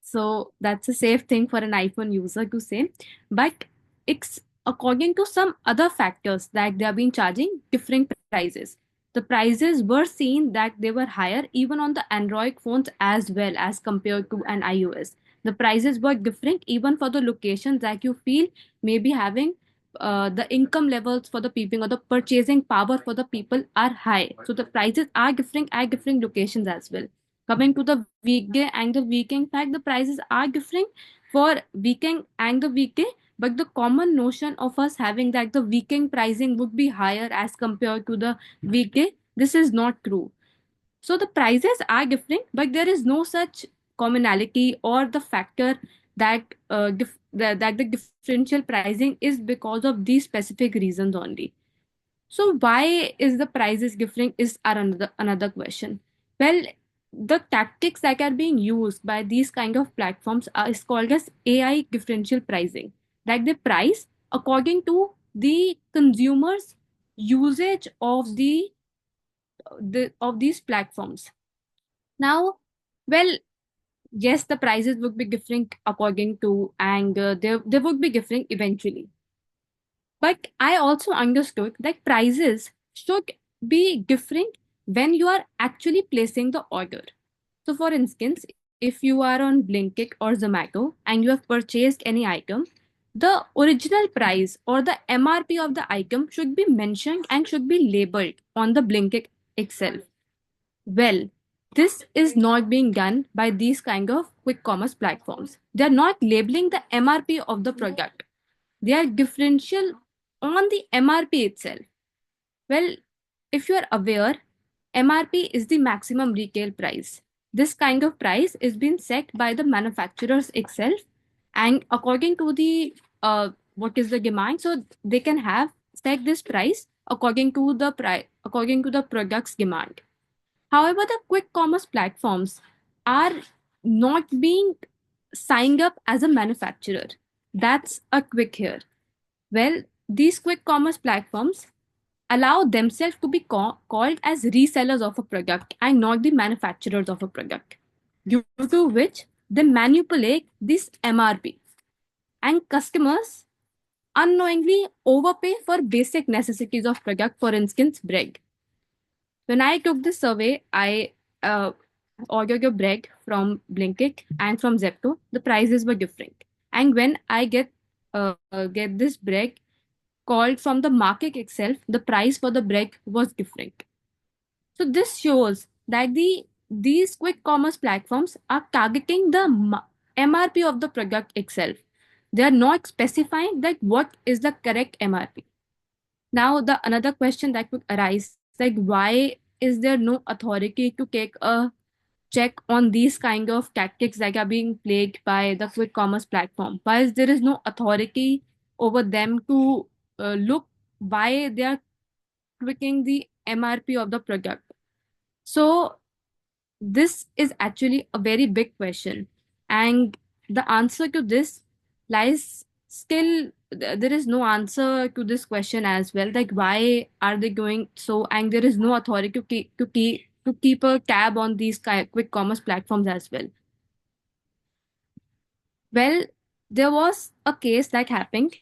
Speaker 6: so that's a safe thing for an iPhone user to say. But it's according to some other factors that they have been charging different prices. The prices were seen that they were higher even on the Android phones as well as compared to an iOS. The prices were different even for the locations that you feel may be having the income levels for the people or the purchasing power for the people are high. So the prices are different at different locations as well. Coming to the weekday and the weekend, fact, the prices are different for weekend and the weekday, but the common notion of us having that the weekend pricing would be higher as compared to the weekday, this is not true. So the prices are different, but there is no such commonality or the factor that that the differential pricing is because of these specific reasons only. So why is the prices different is our another question. Well, the tactics that are being used by these kind of platforms is called as AI differential pricing. That they price according to the consumers' usage of the of these platforms. Now, well, yes, the prices would be different according to, and they would be different eventually. But I also understood that prices should be different when you are actually placing the order. So, for instance, if you are on Blinkit or Zomato and you have purchased any item, the original price or the MRP of the item should be mentioned and should be labeled on the Blinkit itself. Well, this is not being done by these kind of quick commerce platforms. They are not labeling the MRP of the product. They are differential on the MRP itself. Well, if you are aware, MRP is the maximum retail price. This kind of price is being set by the manufacturers itself, and according to the what is the demand, so they can have set this price according to the price according to the product's demand. However, the quick commerce platforms are not being signed up as a manufacturer. That's a quick here. Well, these quick commerce platforms allow themselves to be called as resellers of a product and not the manufacturers of a product, due to which they manipulate this MRP and customers unknowingly overpay for basic necessities of product, for instance, bread. When I took this survey, I ordered a bread from Blinkit and from Zepto. The prices were different. And when I get this bread called from the market itself, the price for the bread was different. So this shows that these quick commerce platforms are targeting the MRP of the product itself. They are not specifying that what is the correct MRP. Now, the another question that would arise, like why is there no authority to take a check on these kind of tactics that are being played by the quick commerce platform? Why is there is no authority over them to look why they are tweaking the MRP of the product? So this is actually a very big question, and the answer to this lies still there is no answer to this question as well, like why are they going so, and there is no authority to keep a tab on these quick commerce platforms as well. Well, there was a case that happened,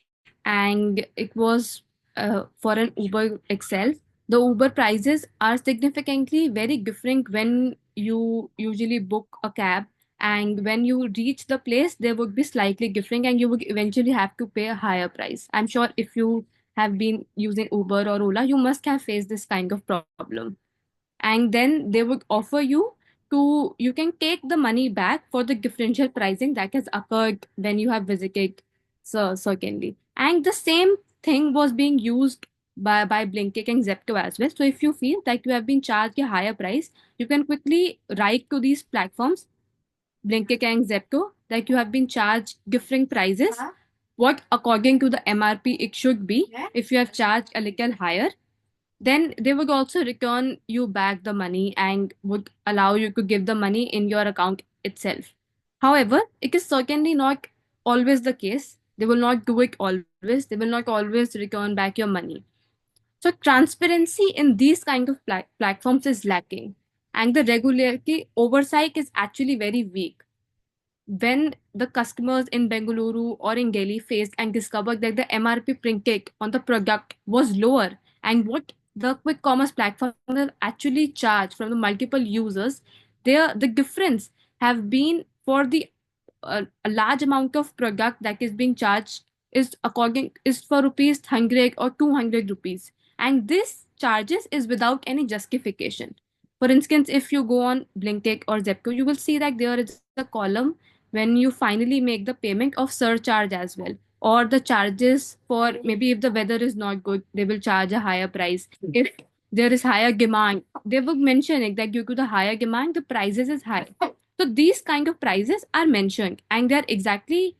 Speaker 6: and it was for an Uber itself. The Uber prices are significantly very different when you usually book a cab And when you reach the place, there would be slightly different, and you would eventually have to pay a higher price. I'm sure if you have been using Uber or Ola, you must have faced this kind of problem. And then they would offer you to, you can take the money back for the differential pricing that has occurred when you have visited. So certainly, and the same thing was being used by Blinkit and Zepto as well. So if you feel that you have been charged a higher price, you can quickly write to these platforms, Blinkit and Zepto, that you have been charged different prices, what according to the MRP it should be. If you have charged a little higher, then they would also return you back the money and would allow you to give the money in your account itself. However, it is certainly not always the case. They will not do it always. They will not always return back your money. So transparency in these kind of platforms is lacking, and the regularity oversight is actually very weak. When the customers in Bengaluru or in Delhi faced and discovered that the MRP printed on the product was lower, and what the quick commerce platform have actually charged from the multiple users, the difference have been for the a large amount of product that is being charged is for rupees 100 or 200 rupees, and this charges is without any justification. For instance, if you go on Blinkit or Zepto, you will see that there is a column when you finally make the payment of surcharge as well, or the charges for, maybe if the weather is not good, they will charge a higher price. If there is higher demand, they will mention it that due to the higher demand, the prices is high. So these kind of prices are mentioned, and they're exactly,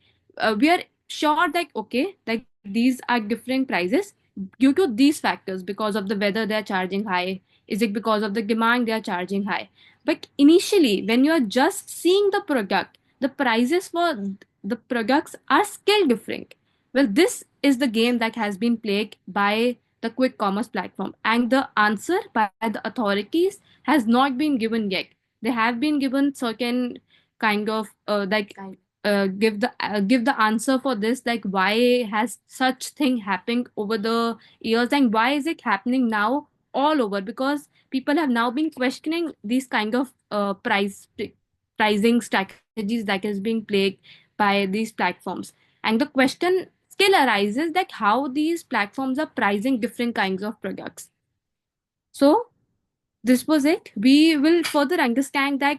Speaker 6: we are sure that okay, that these are different prices due to these factors. Because of the weather, they are charging high. Is it because of the demand they are charging high? But initially, when you are just seeing the product, the prices for the products are still different. Well, this is the game that has been played by the quick commerce platform, and the answer by the authorities has not been given yet. They have been given certain kind of give the answer for this, like why has such thing happened over the years, and why is it happening now all over, because people have now been questioning these kind of pricing strategies that is being played by these platforms. And the question still arises that how these platforms are pricing different kinds of products. So this was it. We will further understand that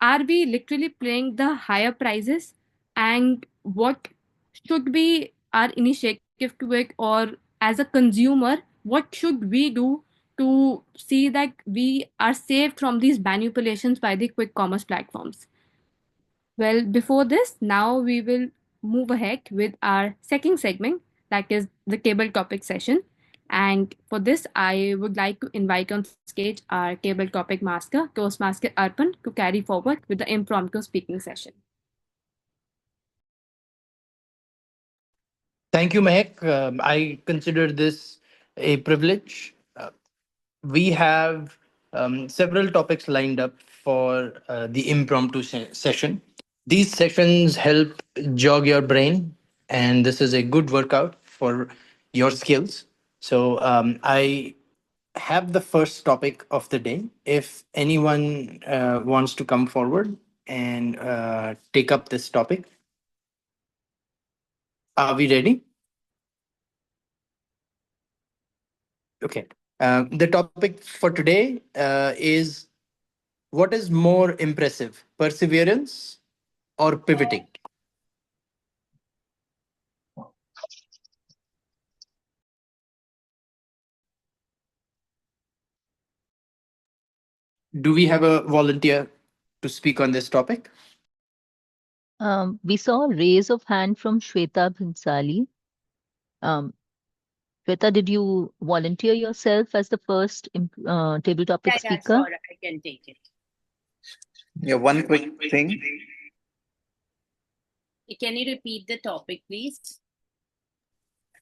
Speaker 6: are we literally paying the higher prices, and what should be our initiative to it, or as a consumer, what should we do to see that we are saved from these manipulations by the quick commerce platforms. Well, before this, now we will move ahead with our second segment, that is the table topic session. And for this, I would like to invite on stage our table topic master, Toastmaster Arpan, to carry forward with the impromptu speaking session.
Speaker 7: Thank you, Mehak. I consider this a privilege. We have several topics lined up for the impromptu session. These sessions help jog your brain, and this is a good workout for your skills. So, I have the first topic of the day. If anyone wants to come forward and take up this topic, are we ready? Okay. The topic for today is, what is more impressive, perseverance or pivoting? Do we have a volunteer to speak on this topic?
Speaker 9: We saw a raise of hand from Shweta Bhansali. Um, Shweta, did you volunteer yourself as the first table topic speaker?
Speaker 14: Sure, I can take it.
Speaker 2: Yeah, one quick thing.
Speaker 14: Can you repeat the topic, please?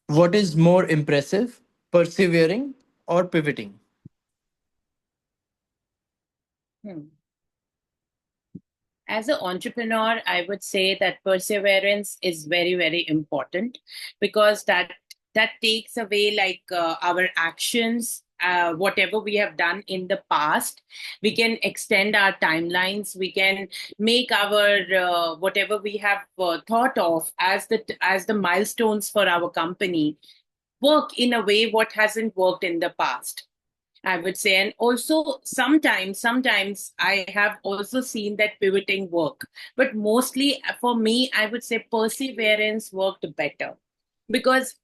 Speaker 7: What is more impressive, persevering or pivoting?
Speaker 14: As an entrepreneur, I would say that perseverance is very, very important, because that takes away our actions whatever we have done in the past. We can extend our timelines. We can make our whatever we have thought of as the milestones for our company work in a way what hasn't worked in the past, I would say. And also sometimes I have also seen that pivoting work. But mostly for me, I would say perseverance worked better, because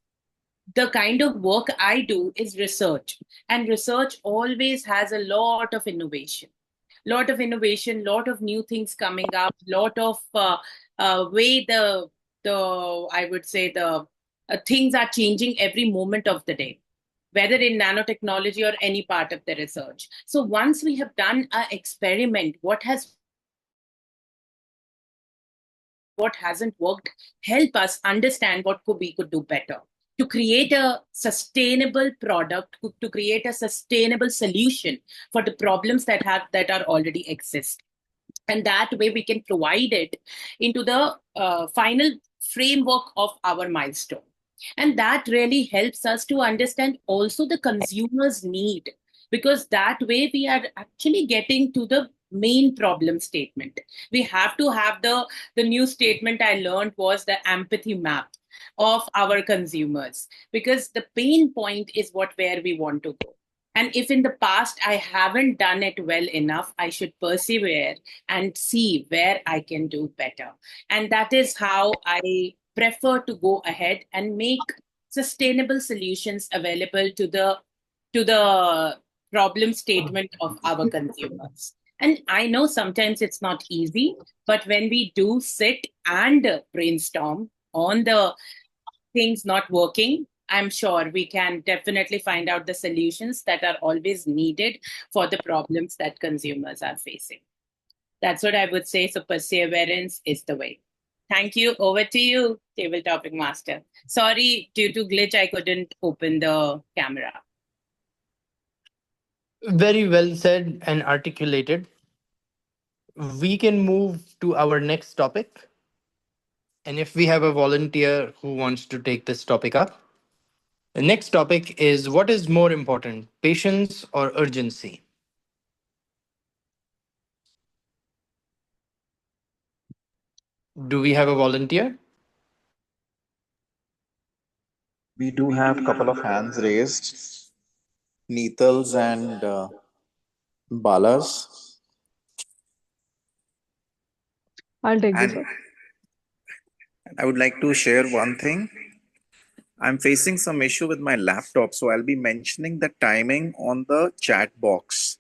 Speaker 14: the kind of work I do is research, and research always has a lot of new things coming up, lot of way the I would say the things are changing every moment of the day, whether in nanotechnology or any part of the research. So once we have done an experiment, what has what hasn't worked, help us understand what we could do better to create a sustainable product, to create a sustainable solution for the problems that are already exist. And that way we can provide it into the final framework of our milestone. And that really helps us to understand also the consumer's need, because that way we are actually getting to the main problem statement. We have to have the new statement I learned was the empathy map of our consumers, because the pain point is what where we want to go. And if in the past I haven't done it well enough, I should persevere and see where I can do better. And that is how I prefer to go ahead and make sustainable solutions available to the problem statement of our consumers. And I know sometimes it's not easy, but when we do sit and brainstorm on the things not working, I'm sure we can definitely find out the solutions that are always needed for the problems that consumers are facing. That's what I would say. So perseverance is the way. Thank you. Over to you, Table Topic Master. Sorry, due to glitch, I couldn't open the camera.
Speaker 7: Very well said and articulated. We can move to our next topic. And if we have a volunteer who wants to take this topic up, the next topic is, what is more important, patience or urgency? Do we have a volunteer?
Speaker 2: We do have a couple of hands raised. Neetals and Balas.
Speaker 8: I'll take this
Speaker 2: And
Speaker 8: up.
Speaker 2: I would like to share one thing. I'm facing some issue with my laptop, so I'll be mentioning the timing on the chat box.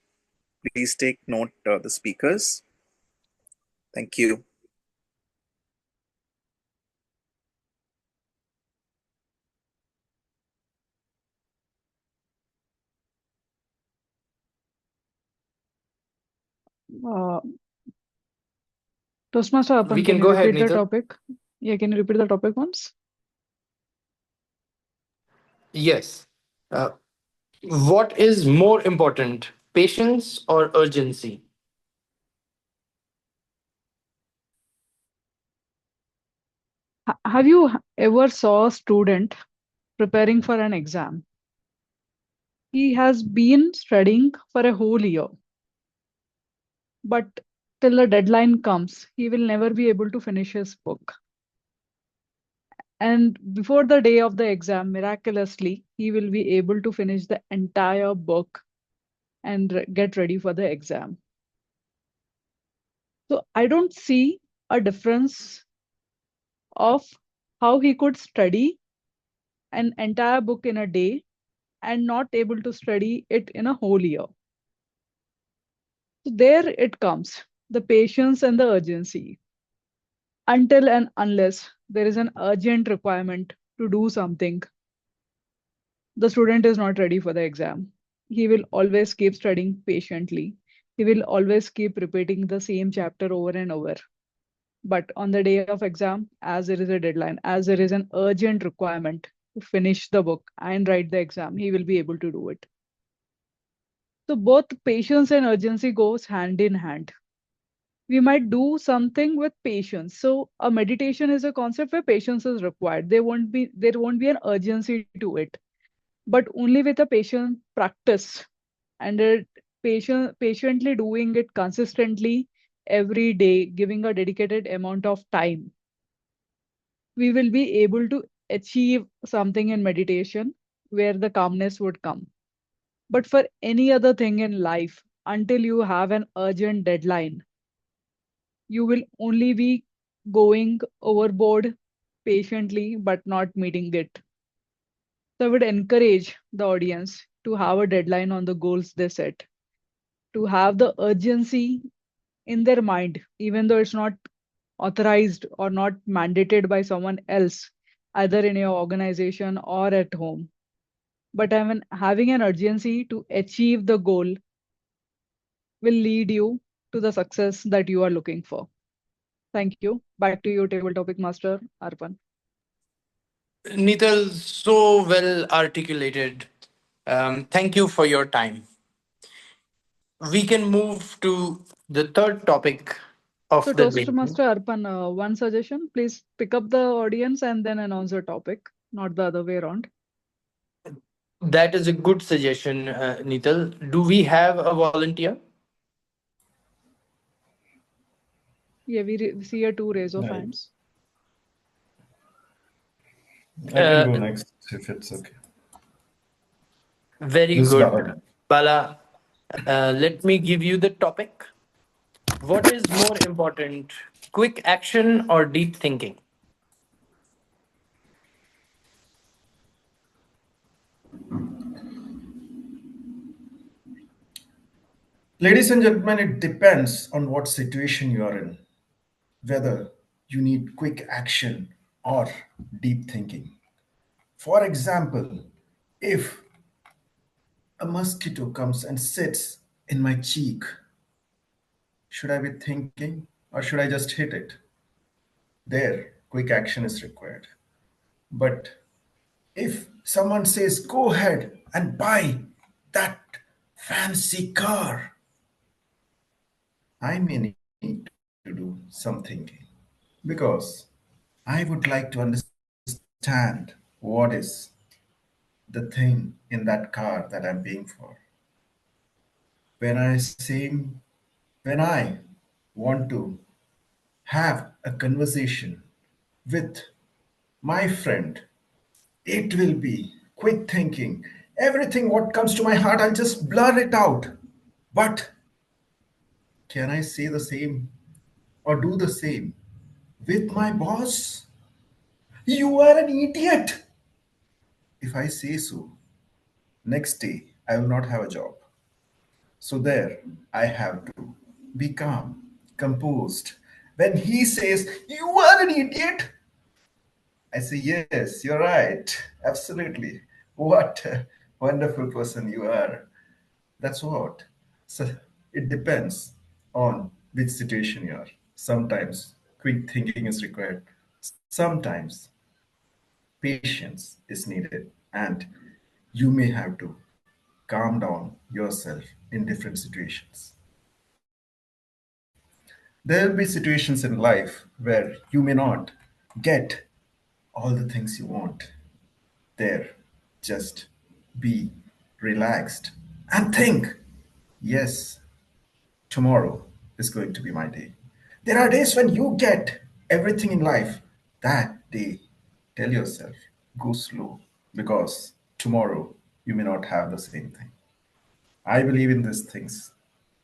Speaker 2: Please take note, the speakers. Thank you.
Speaker 8: Uh, Toastmaster
Speaker 7: We
Speaker 8: Apan,
Speaker 7: can
Speaker 8: can you
Speaker 7: go ahead,
Speaker 8: repeat the
Speaker 7: Neetal.
Speaker 8: topic? Yeah, can you repeat the topic once?
Speaker 7: Yes. What is more important, patience or urgency?
Speaker 8: Have you ever saw a student preparing for an exam? He has been studying for a whole year, but till the deadline comes, he will never be able to finish his book. And before the day of the exam, miraculously, he will be able to finish the entire book and get ready for the exam. So I don't see a difference of how he could study an entire book in a day and not able to study it in a whole year. So there it comes, the patience and the urgency. Until and unless there is an urgent requirement to do something, the student is not ready for the exam. He will always keep studying patiently. He will always keep repeating the same chapter over and over. But on the day of exam, as there is a deadline, as there is an urgent requirement to finish the book and write the exam, he will be able to do it. So both patience and urgency goes hand in hand. We might do something with patience. So a meditation is a concept where patience is required. There won't be an urgency to it. but only with a patient practice and patiently doing it consistently every day, giving a dedicated amount of time, we will be able to achieve something in meditation where the calmness would come. But for any other thing in life, until you have an urgent deadline, you will only be going overboard patiently but not meeting it. So I would encourage the audience to have a deadline on the goals they set, to have the urgency in their mind, even though it's not authorized or not mandated by someone else, either in your organization or at home. But I mean, having an urgency to achieve the goal will lead you to the success that you are looking for. Thank you. Back to you, table topic master Arpan.
Speaker 7: Nital, so well articulated. Thank you for your time. We can move to the third topic of
Speaker 8: So,
Speaker 7: the day.
Speaker 8: Toastmaster Arpan, one suggestion, please pick up the audience and then announce the topic, not the other way around.
Speaker 7: That is a good suggestion, Nital. Do we have a volunteer?
Speaker 8: Yeah, we see a two raise of
Speaker 2: Yeah,
Speaker 8: hands.
Speaker 2: I can go
Speaker 7: Uh,
Speaker 2: next if it's okay.
Speaker 7: Very
Speaker 2: This is
Speaker 7: good.
Speaker 2: Bala.
Speaker 7: Bala, let me give you the topic. What is more important, quick action or deep thinking?
Speaker 2: Ladies and gentlemen, it depends on what situation you are in, whether you need quick action or deep thinking. For example, if a mosquito comes and sits in my cheek, should I be thinking or should I just hit it? There, quick action is required. But if someone says, go ahead and buy that fancy car, I may need to do some thinking because I would like to understand what is the thing in that car that I'm paying for. When I say, when I want to have a conversation with my friend, it will be quick thinking. Everything what comes to my heart, I'll just blur it out. But can I say the same or do the same with my boss? You are an idiot. If I say so, next day I will not have a job. So there, I have to be calm, composed. When he says, you are an idiot, I say, yes, you're right. Absolutely. What a wonderful person you are. That's what. So it depends on which situation you are. Sometimes quick thinking is required. Sometimes patience is needed. And you may have to calm down yourself in different situations. There will be situations in life where you may not get all the things you want. There, just be relaxed and think, yes, tomorrow is going to be my day. There are days when you get everything in life. That day, tell yourself, go slow because tomorrow you may not have the same thing. I believe in these things.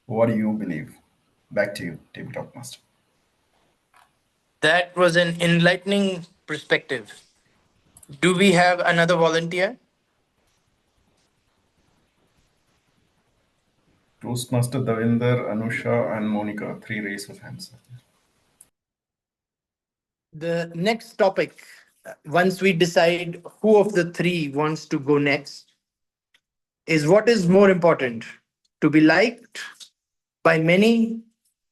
Speaker 2: What do you believe? Back to you, Tabletop Master.
Speaker 7: That was an enlightening perspective. Do we have another volunteer?
Speaker 2: Toastmaster Davinder, Anusha, and Monica. Three raise of hands.
Speaker 7: The next topic, once we decide who of the three wants to go next, is what is more important, to be liked by many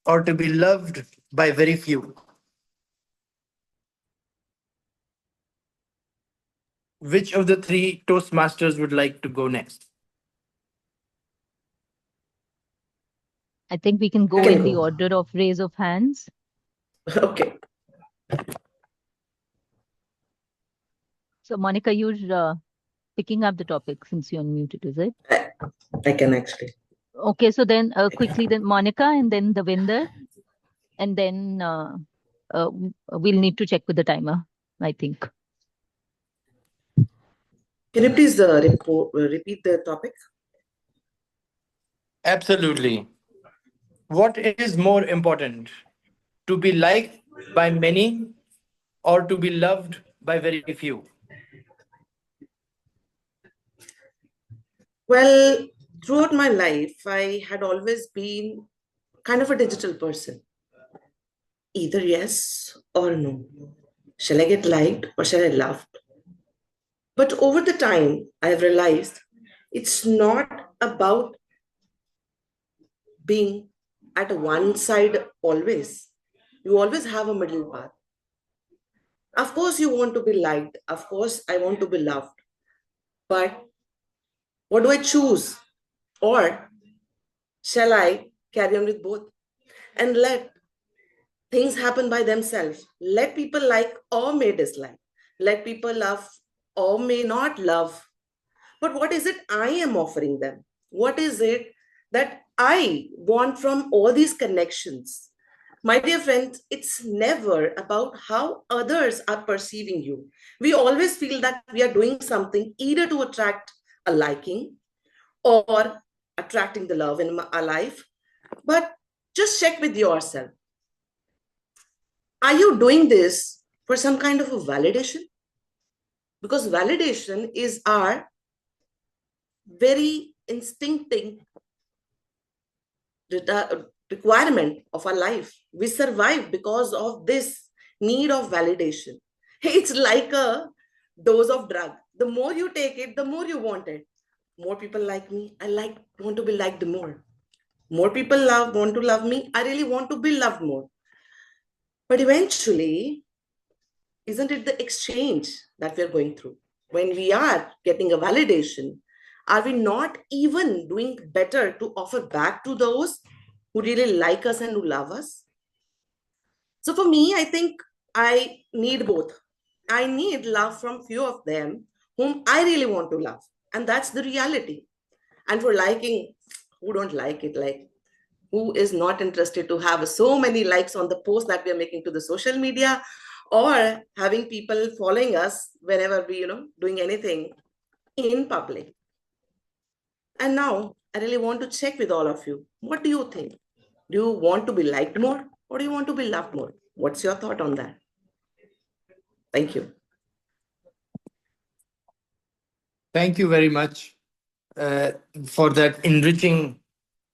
Speaker 7: or to be loved by very few? Which of the three Toastmasters would like to go next?
Speaker 9: I think we can
Speaker 12: I
Speaker 9: go
Speaker 12: can
Speaker 9: in the
Speaker 12: go.
Speaker 9: order of raise of hands.
Speaker 12: Okay.
Speaker 9: So, Monica, you're picking up the topic since you're unmuted, is it?
Speaker 12: I can actually.
Speaker 9: Okay, so then quickly, then Monica and then Davinder, and then we'll need to check with the timer, I think.
Speaker 12: Can you please repeat the topic?
Speaker 7: Absolutely. What is more important? To be liked by many or to be loved by very few?
Speaker 12: Well, throughout my life, I had always been kind of a digital person. Either yes or no. Shall I get liked or shall I loved? But over the time, I have realized it's not about being at one side always. You always have a middle path. Of course, you want to be liked. Of course, I want to be loved. But what do I choose? Or shall I carry on with both and let things happen by themselves? Let people like or may dislike. Let people love or may not love. But what is it I am offering them? What is it that I want from all these connections? My dear friends, it's never about how others are perceiving you. We always feel that we are doing something either to attract a liking or attracting the love in our life. But just check with yourself. Are you doing this for some kind of a validation? Because validation is our very instinctive requirement of our life. We survive because of this need of validation. It's like a dose of drug. The more you take it, the more you want it. More people like me, want to be liked more. More people want to love me, I really want to be loved more. But eventually, isn't it the exchange that we're going through? When we are getting a validation, are we not even doing better to offer back to those who really like us and who love us? So for me, I think I need both. I need love from few of them whom I really want to love. And that's the reality. And for liking, who don't like it? Like, who is not interested to have so many likes on the post that we are making to the social media, or having people following us whenever we, doing anything in public? And now I really want to check with all of you. What do you think? Do you want to be liked more or do you want to be loved more? What's your thought on that? Thank you.
Speaker 7: Thank you very much for that enriching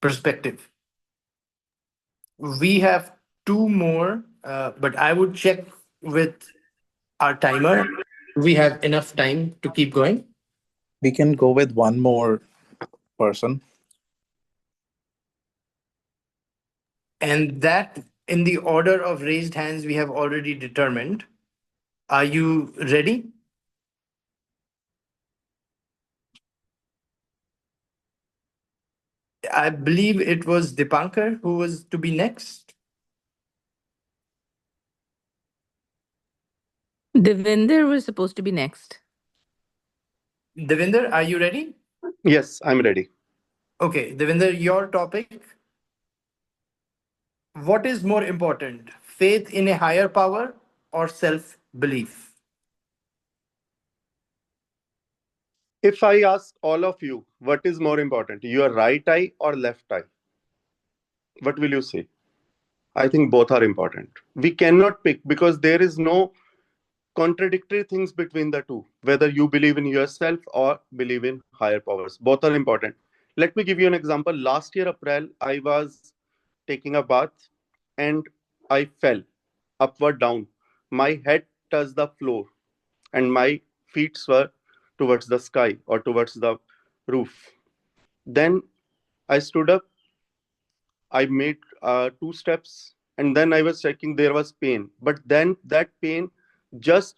Speaker 7: perspective. We have two more, but I would check with our timer. We have enough time to keep going.
Speaker 15: We can go with one more person.
Speaker 7: And that, in the order of raised hands, we have already determined. Are you ready? I believe it was Dipankar who was to be next.
Speaker 16: Devinder was supposed to be next.
Speaker 7: Devinder, are you ready?
Speaker 3: Yes, I'm ready.
Speaker 7: Okay, Devinder, your topic. What is more important, faith in a higher power or self belief?
Speaker 3: If I ask all of you, what is more important, your right eye or left eye? What will you say? I think both are important. We cannot pick because there is no contradictory things between the two, whether you believe in yourself or believe in higher powers. Both are important. Let me give you an example. Last year, April, I was taking a bath and I fell upward down. My head touched the floor and my feet were towards the sky or towards the roof. Then I stood up, I made 2 steps, and then I was checking there was pain. But then that pain just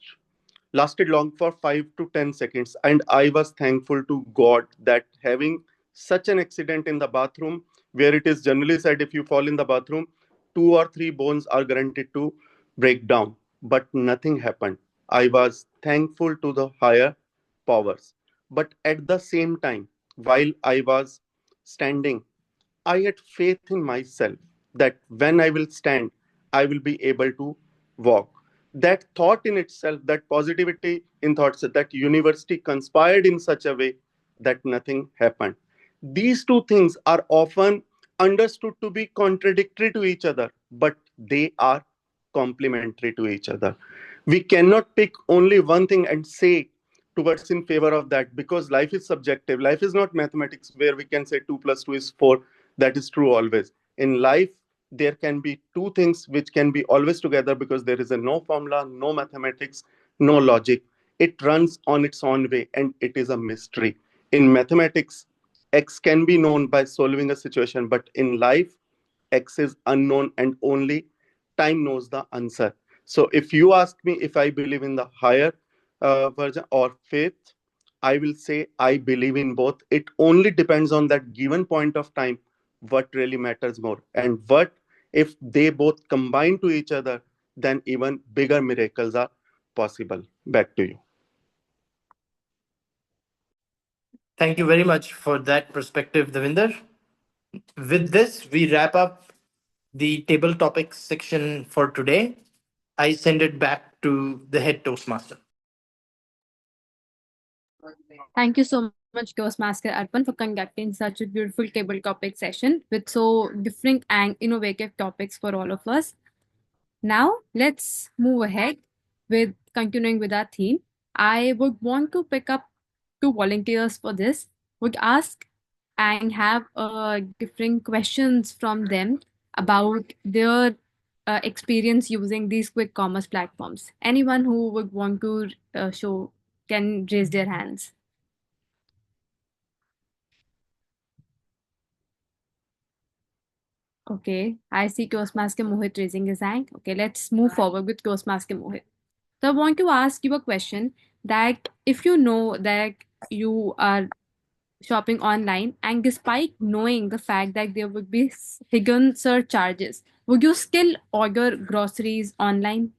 Speaker 3: lasted long for 5 to 10 seconds. And I was thankful to God that having such an accident in the bathroom, where it is generally said if you fall in the bathroom, 2 or 3 bones are guaranteed to break down. But nothing happened. I was thankful to the higher powers.
Speaker 17: But at the same time, while I was standing, I had faith in myself that when I will stand, I will be able to walk. That thought in itself, that positivity in thoughts, that university conspired in such a way that nothing happened. These two things are often understood to be contradictory to each other, but they are complementary to each other. We cannot pick only one thing and say towards in favor of that, because life is subjective. Life is not mathematics where we can say 2 plus 2 is 4. That is true always. In life, there can be two things which can be always together, because there is a no formula, no mathematics, no logic. It runs on its own way and it is a mystery. In mathematics, x can be known by solving a situation, but in life, x is unknown and only time knows the answer. So if you ask me if I believe in the higher version or faith, I will say I believe in both. It only depends on that given point of time what really matters more. And what if they both combine to each other, then even bigger miracles are possible. Back to you.
Speaker 7: Thank you very much for that perspective, Devinder. With this, we wrap up the table topics section for today. I send it back to the head Toastmaster.
Speaker 6: Thank you so much, Toastmaster Arpan, for conducting such a beautiful table topic session with so different and innovative topics for all of us. Now, let's move ahead with continuing with our theme. I would want to pick up two volunteers for this, would ask and have different questions from them about their experience using these quick commerce platforms. Anyone who would want to show can raise their hands. Okay, I see Toastmaster Mohit raising his hand. Okay, let's move forward with Toastmaster Mohit. So I want to ask you a question that if you know that you are shopping online and despite knowing the fact that there would be hidden surcharges, would you still order groceries online?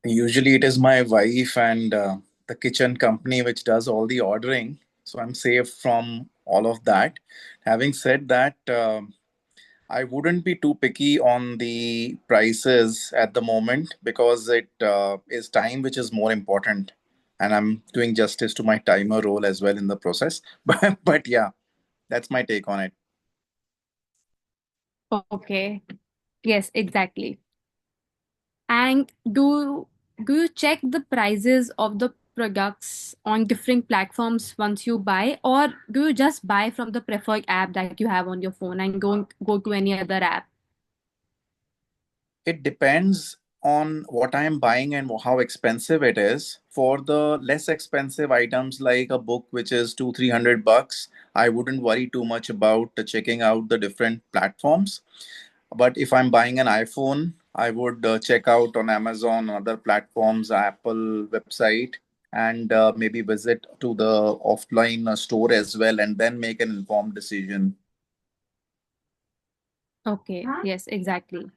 Speaker 15: Usually it is my wife and the kitchen company which does all the ordering. So I'm safe from all of that. Having said that, I wouldn't be too picky on the prices at the moment because it is time which is more important. And I'm doing justice to my timer role as well in the process. But yeah, that's my take on it.
Speaker 6: Okay. Yes, exactly. And do you check the prices of the products on different platforms once you buy, or do you just buy from the preferred app that you have on your phone and go to any other app?
Speaker 15: It depends on what I am buying and how expensive it is. For the less expensive items like a book which is 200-300 bucks, I wouldn't worry too much about checking out the different platforms. But if I'm buying an iPhone, I would check out on Amazon, other platforms, Apple website, and maybe visit to the offline store as well, and then make an informed decision.
Speaker 6: Okay, yes, exactly.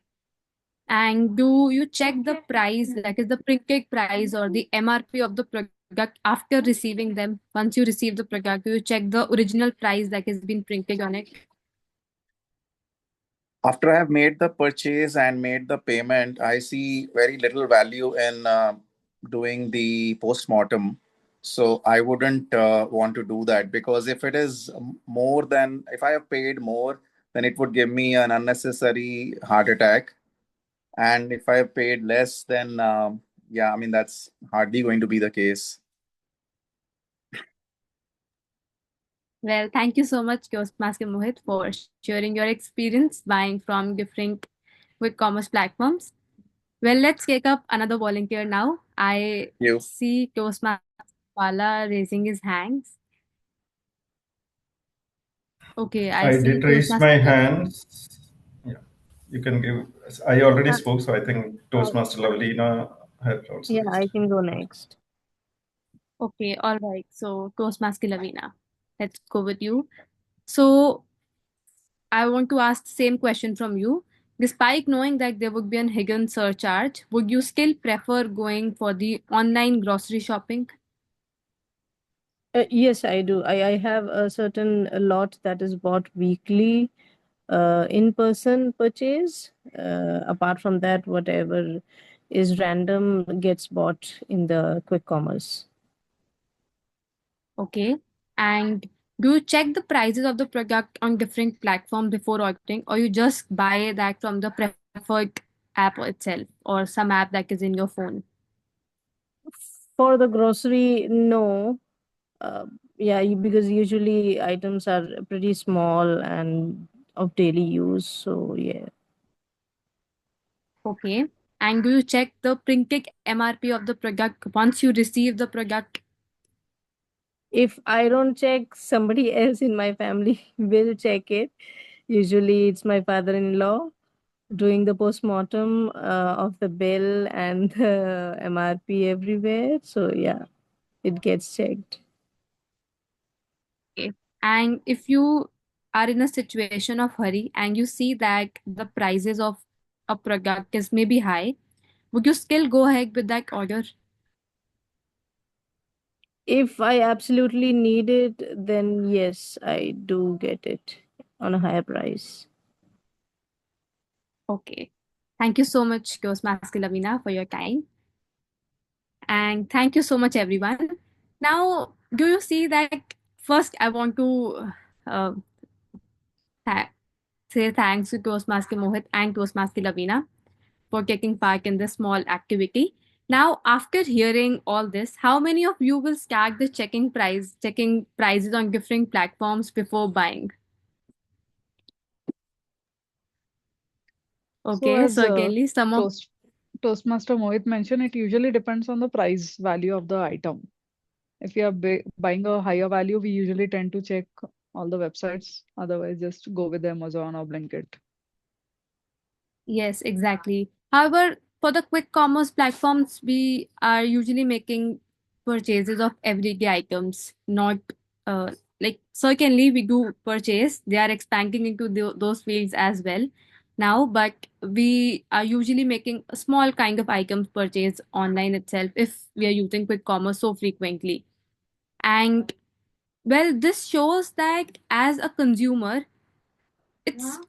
Speaker 6: And do you check the price, that is the printed price or the MRP of the product after receiving them? Once you receive the product, do you check the original price that has been printed on it?
Speaker 15: After I have made the purchase and made the payment, I see very little value in doing the postmortem. So I wouldn't want to do that, because if it is more than, if I have paid more, then it would give me an unnecessary heart attack. And if I have paid less, then yeah, I mean, that's hardly going to be the case.
Speaker 6: Well, thank you so much, Toastmaster Mohit, for sharing your experience buying from different quick commerce platforms. Well, let's take up another volunteer now. I
Speaker 15: You.
Speaker 6: see Toastmaster Pala raising his hands. Okay, I
Speaker 18: I
Speaker 6: see
Speaker 18: did raise
Speaker 6: Toastmaster
Speaker 18: my
Speaker 6: Lavina.
Speaker 18: hands. Yeah, you can give. I already
Speaker 6: Uh,
Speaker 18: spoke, so I think
Speaker 19: Uh,
Speaker 18: Toastmaster Lavalina had also
Speaker 19: yeah,
Speaker 18: raised.
Speaker 19: I can go next.
Speaker 6: okay, all right. So, Toastmaster Lavina, let's go with you. So, I want to ask the same question from you. Despite knowing that there would be an hidden surcharge, would you still prefer going for the online grocery shopping?
Speaker 10: Yes, I do. I have a certain lot that is bought weekly, in-person purchase. Apart from that, whatever is random gets bought in the quick commerce.
Speaker 6: Okay. And do you check the prices of the product on different platforms before ordering, or you just buy that from the preferred app itself or some app that is in your phone?
Speaker 10: For the grocery, no. Yeah, because usually items are pretty small and of daily use. So yeah.
Speaker 6: Okay. And do you check the printed MRP of the product once you receive the product?
Speaker 10: If I don't check, somebody else in my family will check it. Usually, it's my father-in-law doing the postmortem of the bill and the MRP everywhere. So yeah, it gets checked.
Speaker 6: Okay. And if you are in a situation of hurry and you see that the prices of a product is maybe high, would you still go ahead with that order?
Speaker 10: If I absolutely need it, then yes, I do get it on a higher price.
Speaker 6: Okay. Thank you so much, Ghostmaster Lavina, for your time. And thank you so much, everyone. Now, do you see that first I want to uh, th- say thanks to Toastmaster Mohit and Toastmaster Lavina for taking part in this small activity. Now, after hearing all this, how many of you will start the checking prices on different platforms before buying?
Speaker 8: So
Speaker 6: Okay,
Speaker 8: as
Speaker 6: certainly some of
Speaker 8: Toastmaster Mohit mentioned, it usually depends on the price value of the item. If you are buying a higher value, we usually tend to check all the websites. Otherwise, just go with Amazon or Blinkit.
Speaker 6: yes, exactly. However, for the quick commerce platforms, we are usually making purchases of everyday items, not like certainly we do purchase. They are expanding into those fields as well now, but we are usually making a small kind of items purchase online itself if we are using quick commerce so frequently. And well, this shows that as a consumer, it's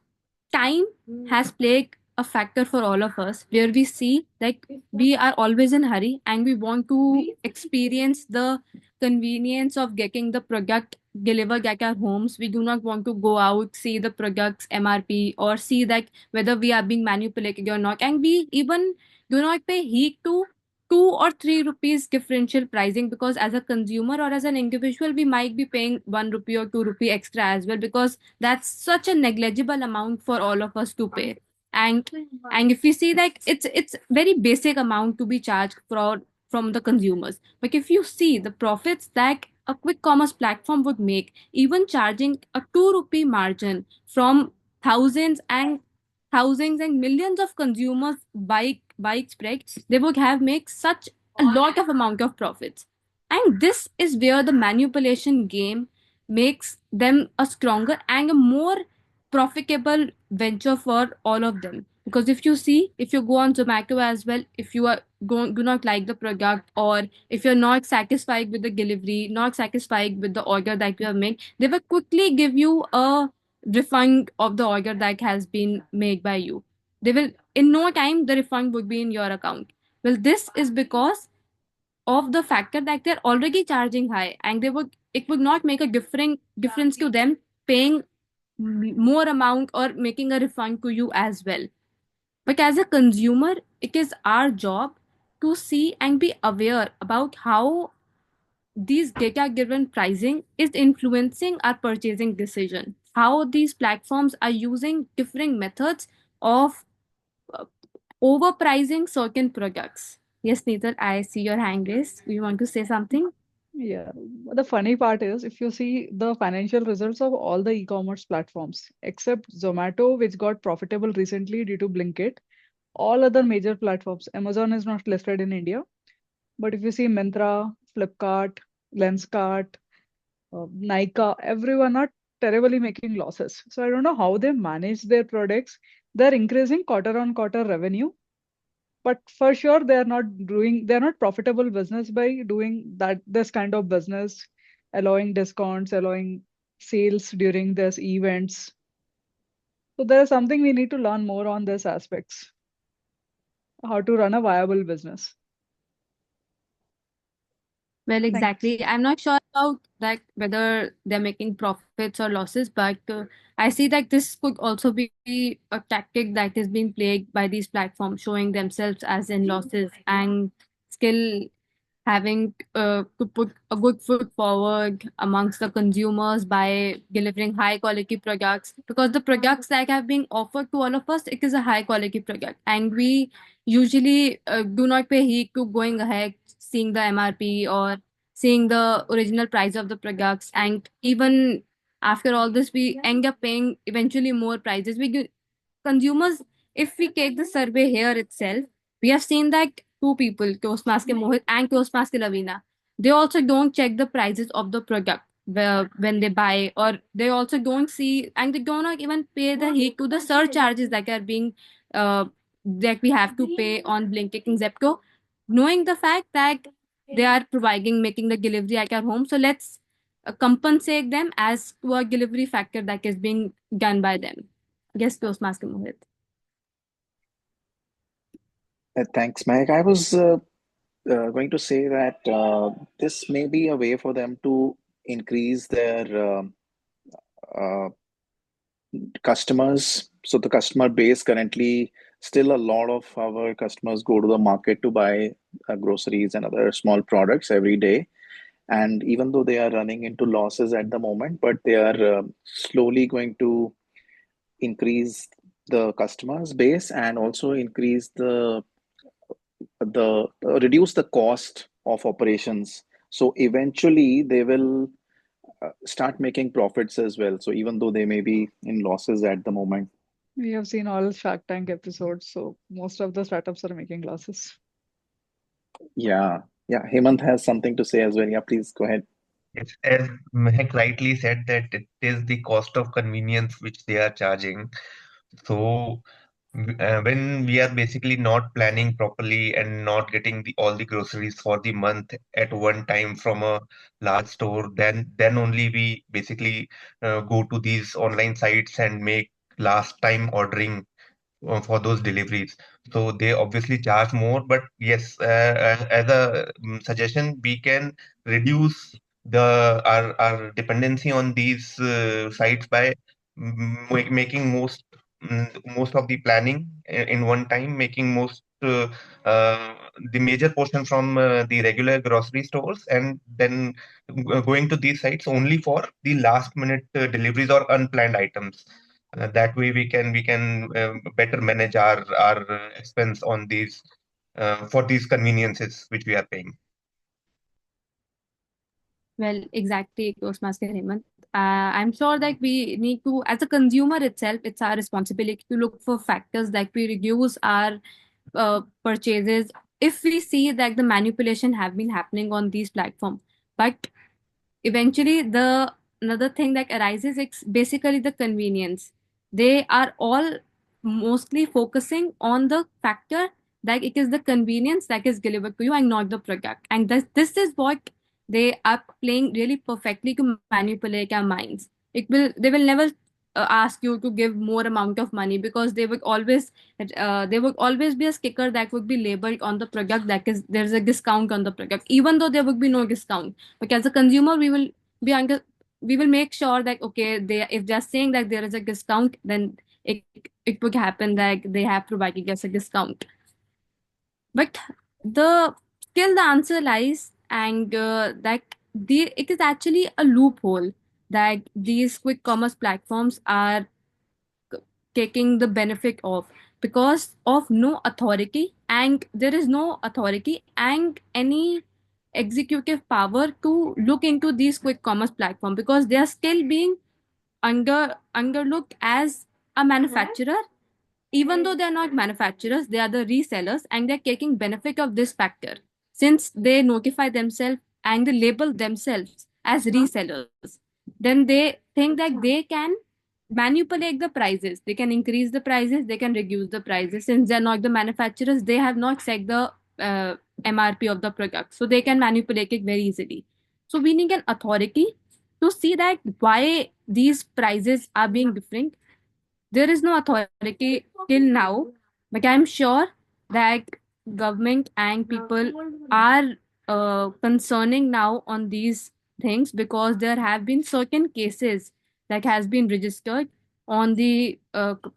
Speaker 6: time has played a factor for all of us where we see like we are always in hurry and we want to experience the convenience of getting the product delivered at our homes. We do not want to go out, see the product's MRP or see that whether we are being manipulated or not, and we even do not pay heed to 2 or 3 rupees differential pricing, because as a consumer or as an individual we might be paying 1 rupee or 2 rupee extra as well, because that's such a negligible amount for all of us to pay. And if we see that it's very basic amount to be charged for from the consumers, but if you see the profits that a quick commerce platform would make, even charging a 2 rupee margin from thousands and thousands and millions of consumers bike spread, they would have make such a lot of amount of profits. And this is where the manipulation game makes them a stronger and a more profitable venture for all of them. Because if you see, if you go on Zomato as well, if you are do not like the product, or if you're not satisfied with the delivery, not satisfied with the order that you have made, they will quickly give you a refund of the order that has been made by you. They will, in no time, the refund would be in your account. Well, this is because of the factor that they're already charging high, and it would not make a difference to them paying more amount or making a refund to you as well. But as a consumer, it is our job to see and be aware about how these data driven pricing is influencing our purchasing decision, how these platforms are using different methods of uh, overpricing certain products. Yes, Neetal, I see your hand raised. You want to say something?
Speaker 8: Yeah, the funny part is if you see the financial results of all the e-commerce platforms, except Zomato, which got profitable recently due to Blinkit, all other major platforms, Amazon is not listed in India. But if you see Myntra, Flipkart, Lenskart, Nykaa, everyone are terribly making losses. So I don't know how they manage their products. They're increasing quarter on quarter revenue, but for sure they're not profitable business by doing this kind of business, allowing discounts, allowing sales during these events. So there is something we need to learn more on these aspects, how to run a viable business.
Speaker 6: Well, exactly. I'm not sure about that whether they're making profits or losses, but I see that this could also be a tactic that is being played by these platforms, showing themselves as in losses and still having to put a good foot forward amongst the consumers by delivering high quality products, because the products that have been offered to all of us, it is a high quality product, and we usually do not pay heed to going ahead seeing the MRP or seeing the original price of the products. And even after all this, we end up paying eventually more prices. Consumers, if we take the survey here itself, we have seen that two people, Toastmaster Mohit and Toastmaster Lavina, they also don't check the prices of the product when they buy, or they also don't see, and they do not even pay the heed to the surcharges that are being uh, that we have to pay on Blinkit and Zepto, knowing the fact that they are providing, making the delivery at our home. So let's compensate them as to a delivery factor that is being done by them. Yes, Toastmaster Mohit.
Speaker 15: Thanks, Mike. I was going to say that this may be a way for them to increase their uh, customers. So the customer base currently, still a lot of our customers go to the market to buy groceries and other small products every day. And even though they are running into losses at the moment, but they are slowly going to increase the customers base and also increase the reduce the cost of operations. So eventually they will start making profits as well. So even though they may be in losses at the moment.
Speaker 8: We have seen all Shark Tank episodes, so most of the startups are making losses.
Speaker 15: Yeah. Yeah. Hemant has something to say as well. Yeah, please go ahead.
Speaker 4: Yes, as Mehak rightly said, that it is the cost of convenience which they are charging. So when we are basically not planning properly and not getting all the groceries for the month at one time from a large store, then only we basically go to these online sites and make last time ordering for those deliveries. So they obviously charge more, but yes, as a suggestion, we can reduce our dependency on these sites by making most of the planning in one time, making most the major portion from the regular grocery stores, and then going to these sites only for the last minute deliveries or unplanned items. That way we can better manage our expense on these for these conveniences which we are paying.
Speaker 6: Well, exactly, Toastmaster Hemant. I'm sure that we need to, as a consumer itself, it's our responsibility to look for factors that we reduce our purchases if we see that the manipulation have been happening on these platforms. But eventually, the another thing that arises is basically the convenience. They are all mostly focusing on the factor that it is the convenience that is delivered to you and not the product, and this is what they are playing really perfectly to manipulate our minds. They will never ask you to give more amount of money, because there would always be a sticker that would be labeled on the product that is there's a discount on the product, even though there would be no discount. But as a consumer, be under we will make sure that okay, they if they're saying that there is a discount, then it would happen that they have provided us a discount. But the still the answer lies, and that it is actually a loophole that these quick commerce platforms are taking the benefit of, because of no authority, and there is no authority and any executive power to look into these quick commerce platform, because they are still being underlooked as a manufacturer. Even though they are not manufacturers, they are the resellers, and they're taking benefit of this factor, since they notify themselves and they label themselves as resellers. Then they think that they can manipulate the prices. They can increase the prices, they can reduce the prices. Since they're not the manufacturers, they have not set the MRP of the product. So they can manipulate it very easily. So we need an authority to see that why these prices are being different. There is no authority till now, but I'm sure that government and people are concerning now on these things, because there have been certain cases that has been registered on the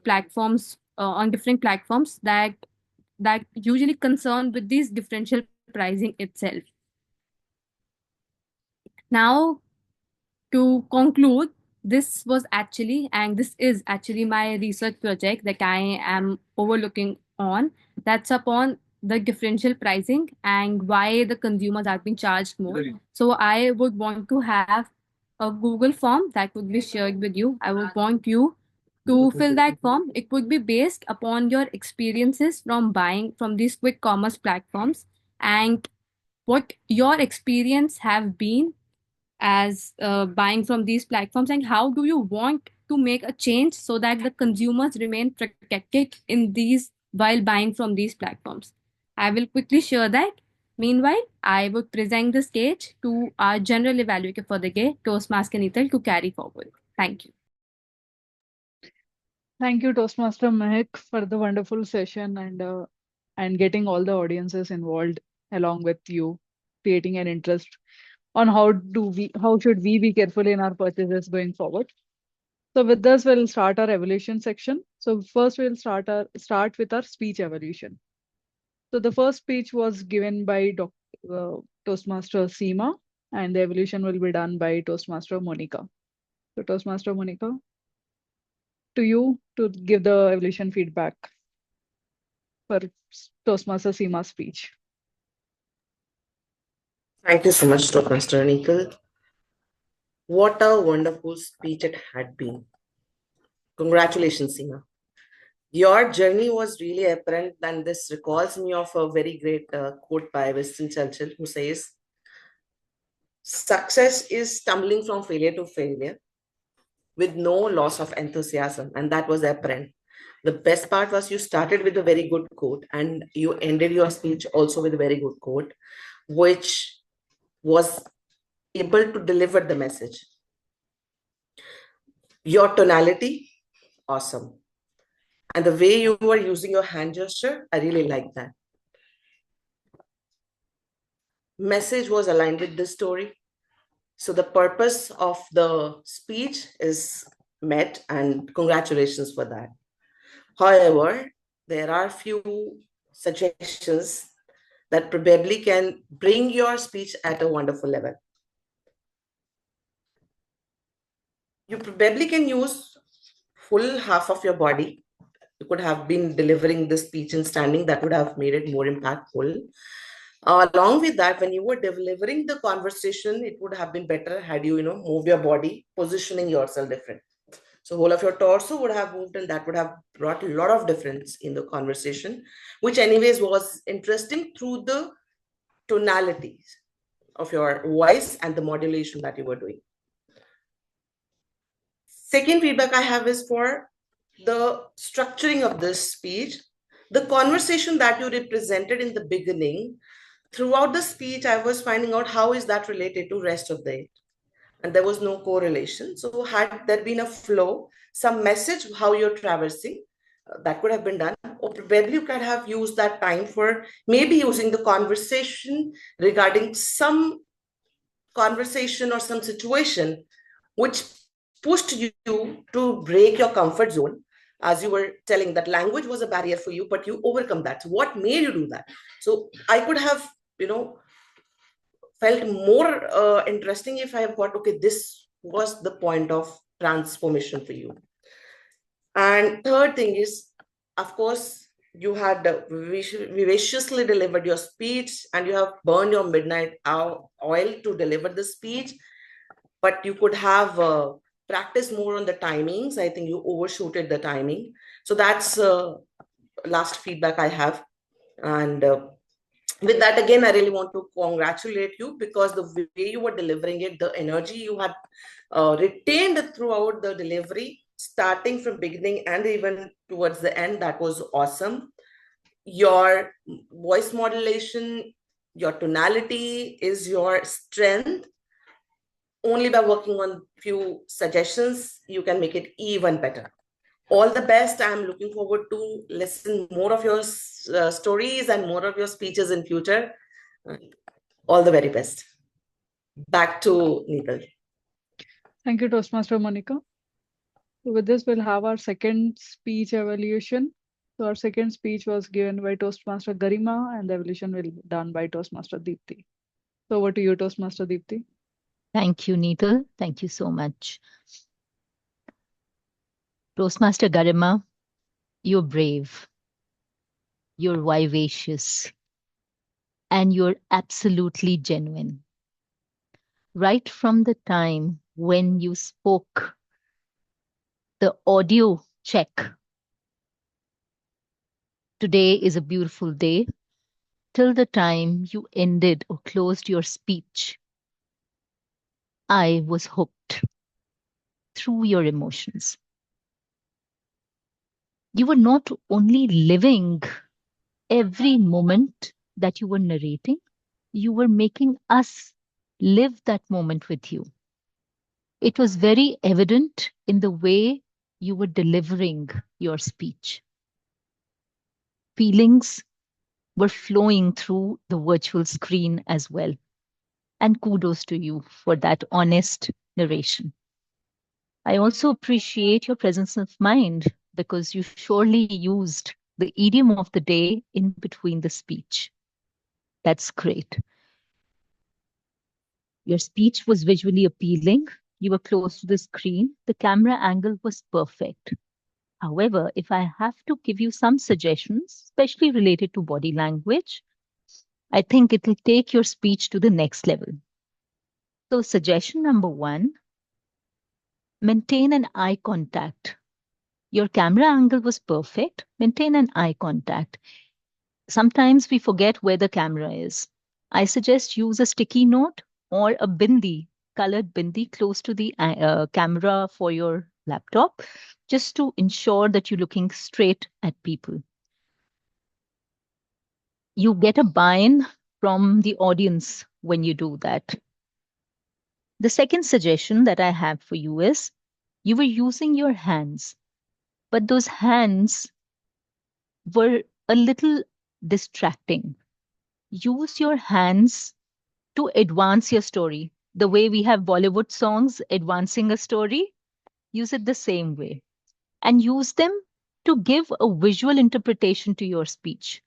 Speaker 6: platforms, on different platforms, that usually concern with these differential pricing itself. Now, to conclude, this was actually, and this is actually my research project that I am overlooking on. That's upon the differential pricing and why the consumers are being charged more. So I would want to have a Google form that would be shared with you. I would want you to fill that form. It would be based upon your experiences from buying from these quick commerce platforms, and what your experience have been as buying from these platforms, and how do you want to make a change so that the consumers remain protected in these while buying from these platforms. I will quickly share that. Meanwhile, I would present the stage to our general evaluator for the day, Toastmaster Nital, to carry forward. Thank you.
Speaker 8: Thank you, Toastmaster Mehak, for the wonderful session and getting all the audiences involved along with you, creating an interest on how should we be careful in our purchases going forward. So with this, we'll start our evolution section. So first, we'll start with our speech evolution. So the first speech was given by Toastmaster Seema, and the evolution will be done by Toastmaster Monica. So Toastmaster Monica, to you to give the evolution feedback for Toastmaster Seema's speech.
Speaker 12: Thank you so much, Mr. Nikhil. What a wonderful speech it had been. Congratulations, Seema. Your journey was really apparent, and this recalls me of a very great quote by Winston Churchill, who says, "Success is stumbling from failure to failure with no loss of enthusiasm," and that was apparent. The best part was you started with a very good quote and you ended your speech also with a very good quote, which was able to deliver the message. Your tonality, awesome. And the way you were using your hand gesture, I really like that. Message was aligned with the story. So the purpose of the speech is met, and congratulations for that. However, there are few suggestions that probably can bring your speech at a wonderful level. You probably can use full half of your body. You could have been delivering the speech in standing. That would have made it more impactful. Along with that, when you were delivering the conversation, it would have been better had you, move your body, positioning yourself different. So whole of your torso would have moved, and that would have brought a lot of difference in the conversation, which anyways was interesting through the tonalities of your voice and the modulation that you were doing. Second feedback I have is for the structuring of this speech. The conversation that you represented in the beginning, throughout the speech, I was finding out how is that related to rest of the day. And there was no correlation. So had there been a flow, some message, how you're traversing, that could have been done. Or probably you could have used that time for maybe using the conversation regarding some conversation or some situation which pushed you to break your comfort zone. As you were telling, that language was a barrier for you, but you overcome that. So what made you do that? So I could have, felt more interesting if I have got, okay, this was the point of transformation for you. And third thing is, of course, you had vivaciously delivered your speech and you have burned your midnight oil to deliver the speech, but you could have practiced more on the timings. I think you overshooted the timing. So that's last feedback I have. And with that, again, I really want to congratulate you, because the way you were delivering it, the energy you had retained throughout the delivery starting from beginning and even towards the end, that was awesome. Your voice modulation, your tonality is your strength. Only by working on few suggestions, you can make it even better. All the best. I'm looking forward to listen more of your stories and more of your speeches in future. All the very best. Back to Neetal.
Speaker 8: Thank you, Toastmaster Monica. So with this, we'll have our second speech evaluation. So our second speech was given by Toastmaster Garima, and the evaluation will be done by Toastmaster Deepti. So over to you, Toastmaster Deepti.
Speaker 9: Thank you, Neetal. Thank you so much. Toastmaster Garima, you're brave, you're vivacious, and you're absolutely genuine. Right from the time when you spoke the audio check, today is a beautiful day, till the time you ended or closed your speech, I was hooked through your emotions. You were not only living every moment that you were narrating, you were making us live that moment with you. It was very evident in the way you were delivering your speech. Feelings were flowing through the virtual screen as well. And kudos to you for that honest narration. I also appreciate your presence of mind because you surely used the idiom of the day in between the speech. That's great. Your speech was visually appealing. You were close to the screen. The camera angle was perfect. However, if I have to give you some suggestions, especially related to body language, I think it will take your speech to the next level. So, suggestion number 1, maintain an eye contact. Your camera angle was perfect. Maintain an eye contact. Sometimes we forget where the camera is. I suggest use a sticky note or a bindi, colored bindi close to the camera for your laptop, just to ensure that you're looking straight at people. You get a buy-in from the audience when you do that. The second suggestion that I have for you is you were using your hands, but those hands were a little distracting. Use your hands to advance your story. The way we have Bollywood songs advancing a story, use it the same way. And use them to give a visual interpretation to your speech.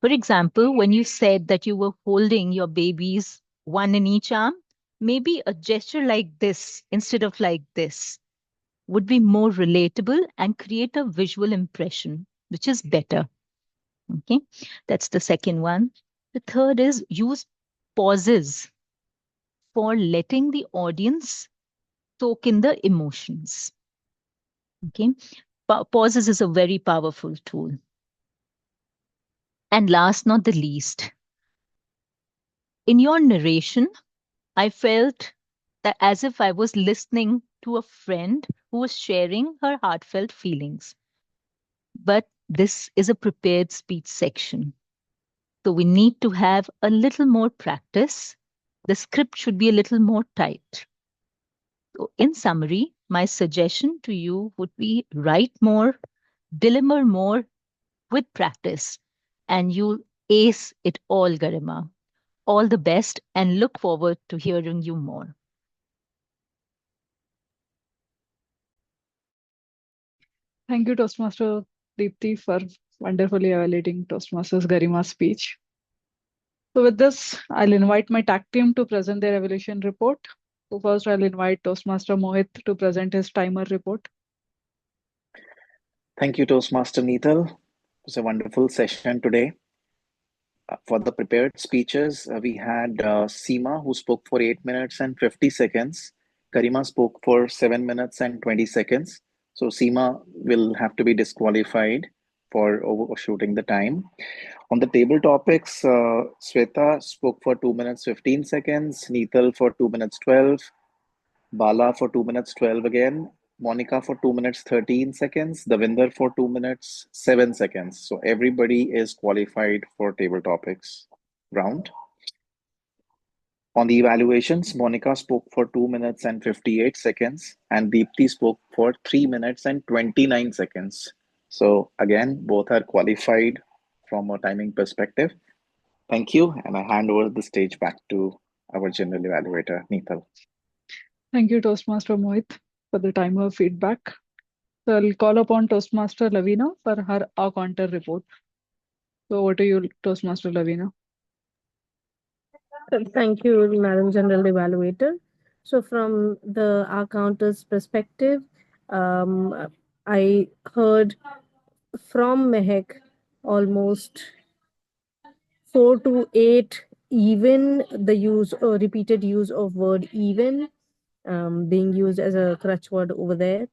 Speaker 9: For example, when you said that you were holding your babies, one in each arm, maybe a gesture like this instead of like this would be more relatable and create a visual impression, which is better. Okay, that's the second one. The third is use pauses for letting the audience soak in the emotions. Okay, pauses is a very powerful tool. And last, not the least, in your narration, I felt that as if I was listening to a friend who was sharing her heartfelt feelings. But this is a prepared speech section. So we need to have a little more practice. The script should be a little more tight. So in summary, my suggestion to you would be write more, deliver more with practice, and you'll ace it all, Garima. All the best and look forward to hearing you more.
Speaker 8: Thank you, Toastmaster Deepti, for wonderfully evaluating Toastmasters Garima's speech. So with this, I'll invite my tag team to present their evaluation report. So first, I'll invite Toastmaster Mohit to present his timer report.
Speaker 15: Thank you, Toastmaster Neetal. It was a wonderful session today. For the prepared speeches, we had Seema, who spoke for 8 minutes and 50 seconds. Karima spoke for 7 minutes and 20 seconds. So Seema will have to be disqualified for overshooting the time. On the table topics, Sweta spoke for 2 minutes 15 seconds, Neetal for 2 minutes 12, Bala for 2 minutes 12 again, Monica for 2 minutes 13 seconds, Davinder for 2 minutes 7 seconds. So everybody is qualified for table topics round. On the evaluations, Monica spoke for 2 minutes and 58 seconds, and Deepthi spoke for 3 minutes and 29 seconds. So, again, both are qualified from a timing perspective. Thank you, and I hand over the stage back to our general evaluator, Neetal.
Speaker 8: Thank you, Toastmaster Mohit, for the timer feedback. So I'll call upon Toastmaster Lavina for her counter report. So over to you, Toastmaster Lavina.
Speaker 11: Thank you, Madam General Evaluator. So, from the our counter's perspective, I heard from Mehak almost 4 to 8 even, the use or repeated use of word even being used as a crutch word over there.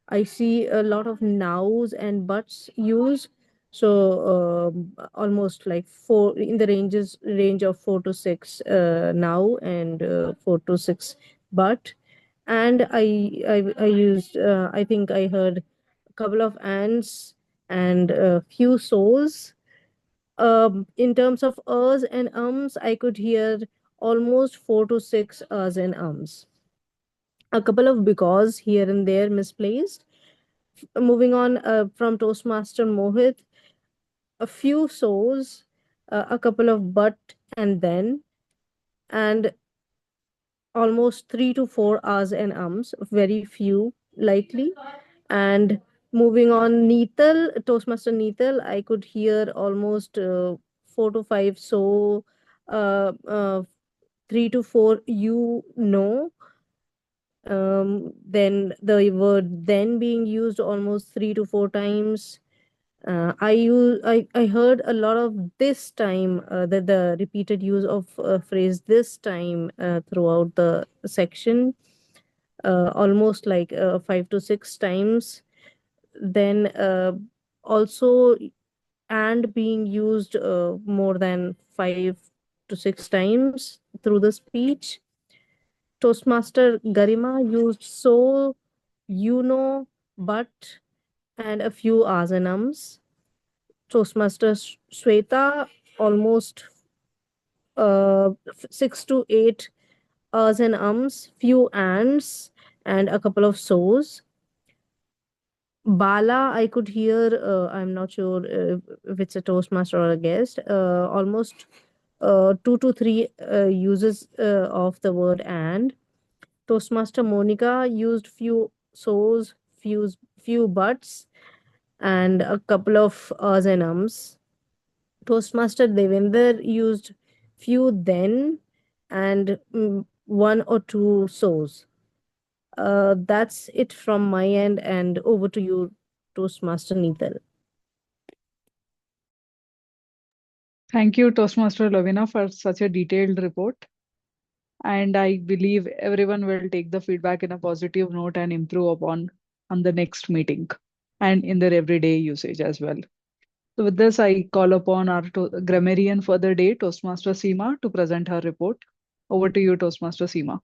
Speaker 11: I see a lot of nows and buts used. So almost like four in the range of 4 to 6 now and 4 to 6 but. And I used I think I heard a couple of ants and a few souls. In terms of ers and ums, I could hear almost 4 to 6 ers and ums. A couple of because here and there misplaced. Moving on from Toastmaster Mohit, a few so's, a couple of but and then, and almost 3 to 4 hours and ums, very few likely. And moving on, Neetal, Toastmaster Neetal, I could hear almost 4 to 5 so, uh, uh, 3 to 4 then the word then being used almost 3 to 4 times. I heard a lot of this time, the repeated use of phrase this time throughout the section, almost like 5 to 6 times. Then also and being used more than 5 to 6 times through the speech. Toastmaster Garima used so, but, and a few asanams. Toastmaster Sweta almost 6 to 8 ahs and ums, few ands, and a couple of so's. Bala, I could hear, I'm not sure if it's a Toastmaster or a guest, almost 2 to 3 uses of the word and. Toastmaster Monica used few so's, few buts, and a couple of uhs and ums. Toastmaster Devinder used few then and 1 or 2 so's. That's it from my end, and over to you, Toastmaster Neetal.
Speaker 8: Thank you, Toastmaster Lavina, for such a detailed report. And I believe everyone will take the feedback in a positive note and improve upon on the next meeting and in their everyday usage as well. So with this, I call upon our grammarian for the day, Toastmaster Seema, to present her report. Over to you, Toastmaster Seema.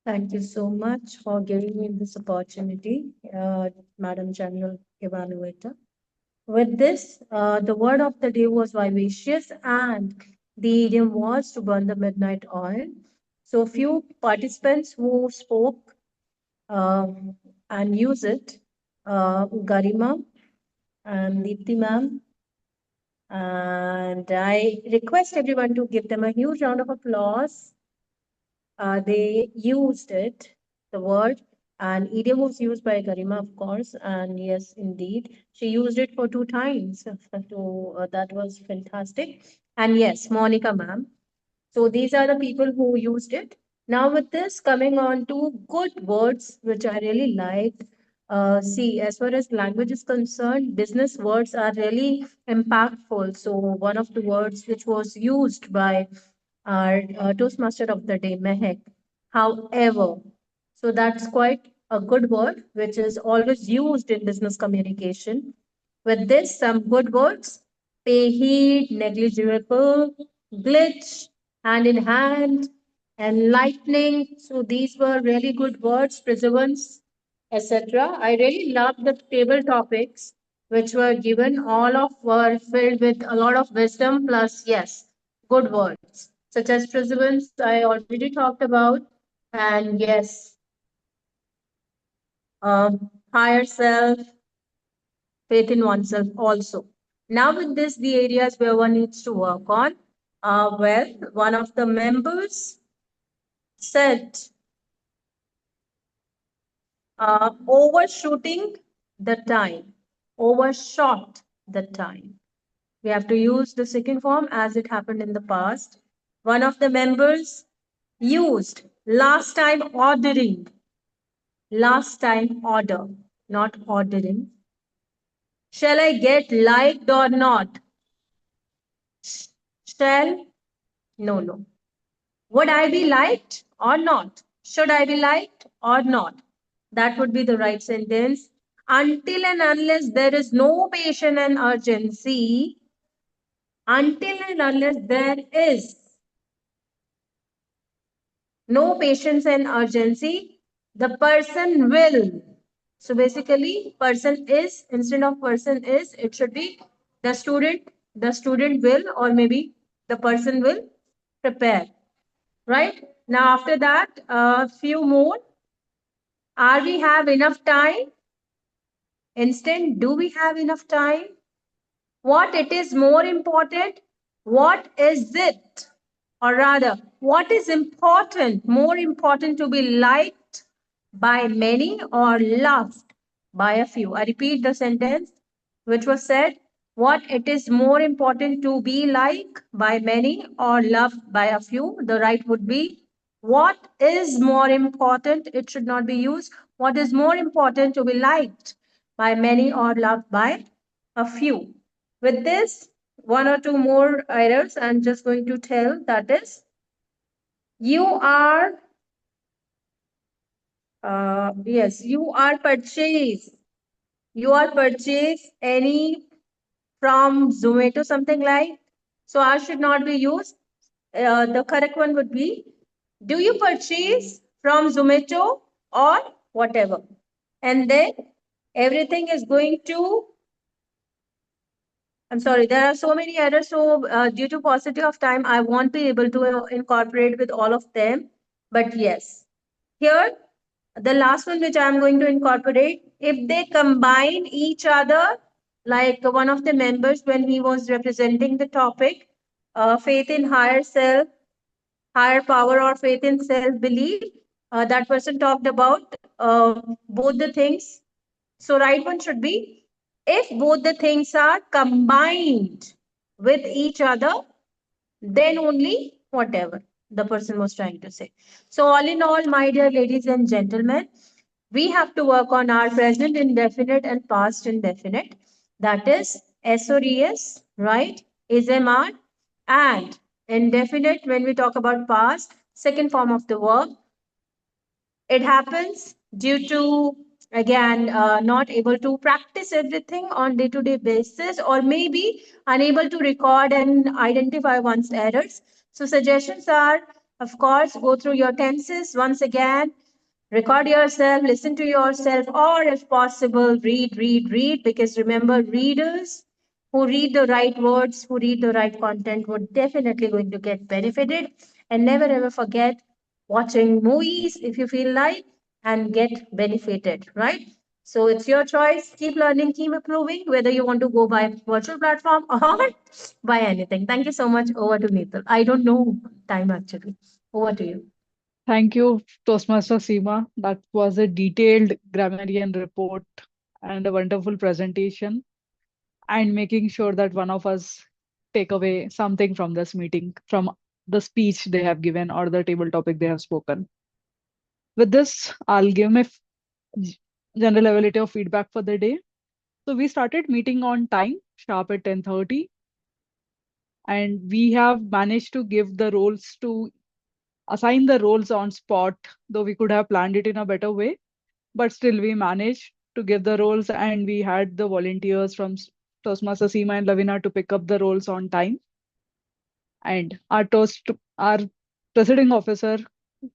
Speaker 11: Thank you so much for giving me this opportunity, Madam General Evaluator. With this, the word of the day was vivacious and the idiom was to burn the midnight oil. So few participants who spoke and use it, Garima and Deepti ma'am. And I request everyone to give them a huge round of applause. They used it, the word, and idiom was used by Garima, of course. And yes, indeed, she used it for 2 times. That was fantastic. And yes, Monica, ma'am. So these are the people who used it. Now, with this, coming on to good words, which I really liked. See, as far as language is concerned, business words are really impactful. So, one of the words which was used by our Toastmaster of the day, Mehak, however. So, that's quite a good word, which is always used in business communication. With this, some good words: pay heed, negligible, glitch, hand in hand, enlightening. So these were really good words, perseverance, etc. I really loved the table topics which were given. All of were filled with a lot of wisdom plus, yes, good words such as perseverance. I already talked about, and yes, higher self, faith in oneself also. Now, with this, the areas where one needs to work on. Well, one of the members said overshooting the time, overshot the time. We have to use the second form as it happened in the past. One of the members used last time ordering, last time order, not ordering. Shall I get liked or not? Shall? No, no. Would I be liked or not? Should I be liked or not? That would be the right sentence. Until and unless there is no patient and urgency, until and unless there is no patience and urgency, the person will. So basically, person is, instead of person is, it should be the student will, or maybe the person will prepare. Right? Now, after that, a few more. Are we have enough time? Instant, do we have enough time? What it is more important? What is it? Or rather, what is important, more important to be liked by many or loved by a few? I repeat the sentence which was said. What it is more important to be liked by many or loved by a few? The right would be what is more important? It should not be used. What is more important to be liked by many or loved by a few? With this, one or two more errors I'm just going to tell, that is, you are, yes, you are purchase any from Zomato, something like. So I should not be used. The correct one would be, do you purchase from Zomato or whatever? And then everything is going to, I'm sorry, there are so many errors. So due to paucity of time, I won't be able to incorporate with all of them. But yes, here, the last one which I'm going to incorporate, if they combine each other, like one of the members when he was representing the topic, faith in higher self, higher power or faith in self-belief, that person talked about both the things. So right one should be, if both the things are combined with each other, then only whatever the person was trying to say. So all in all, my dear ladies and gentlemen, we have to work on our present indefinite and past indefinite. That is S or ES, right? Is MR, and indefinite when we talk about past, second form of the verb. It happens due to, again, not able to practice everything on day-to-day basis, or maybe unable to record and identify one's errors. So suggestions are, of course, go through your tenses once again, record yourself, listen to yourself, or if possible, read, because remember, readers who read the right words, who read the right content would definitely going to get benefited. And never ever forget watching movies if you feel like and get benefited, right? So it's your choice. Keep learning, keep improving, whether you want to go by virtual platform or by anything. Thank you so much. Over to Neetal. I don't know time actually. Over to you.
Speaker 8: Thank you, Toastmaster Seema. That was a detailed grammarian report and a wonderful presentation, and making sure that one of us take away something from this meeting, from the speech they have given or the table topic they have spoken. With this, I'll give my general availability of feedback for the day. So we started meeting on time, sharp at 10:30, and we have managed to give the roles to assign the roles on spot, though we could have planned it in a better way, but still we managed to give the roles, and we had the volunteers from Toastmaster Seema and Lavina to pick up the roles on time. And our presiding officer,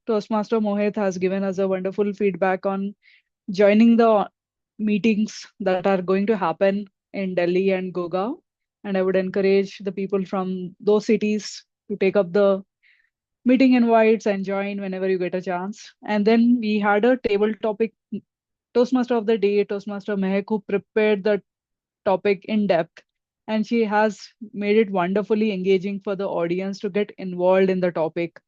Speaker 8: Toastmaster Mohit, has given us a wonderful feedback on joining the meetings that are going to happen in Delhi and Gurgaon. And I would encourage the people from those cities to take up the meeting invites and join whenever you get a chance. And then we had a table topic Toastmaster of the day, Toastmaster Mehak, who prepared the topic in depth. And she has made it wonderfully engaging for the audience to get involved in the topic.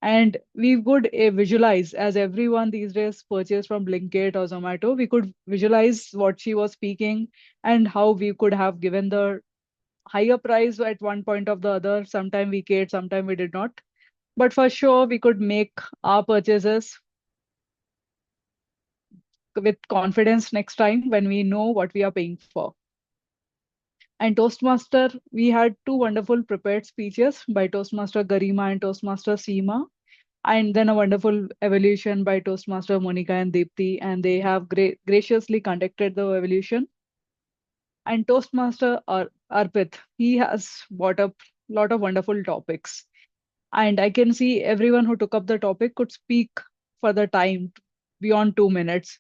Speaker 8: And we could visualize, as everyone these days purchase from Blinkit or Zomato, we could visualize what she was speaking and how we could have given the higher price at one point of the other. Sometime we catered, sometime we did not. But for sure, we could make our purchases with confidence next time when we know what we are paying for. And Toastmaster, we had two wonderful prepared speeches by Toastmaster Garima and Toastmaster Seema, and then a wonderful evolution by Toastmaster Monica and Deepthi, and they have graciously conducted the evolution. And Toastmaster Arpit, he has brought up a lot of wonderful topics. And I can see everyone who took up the topic could speak for the time beyond 2 minutes.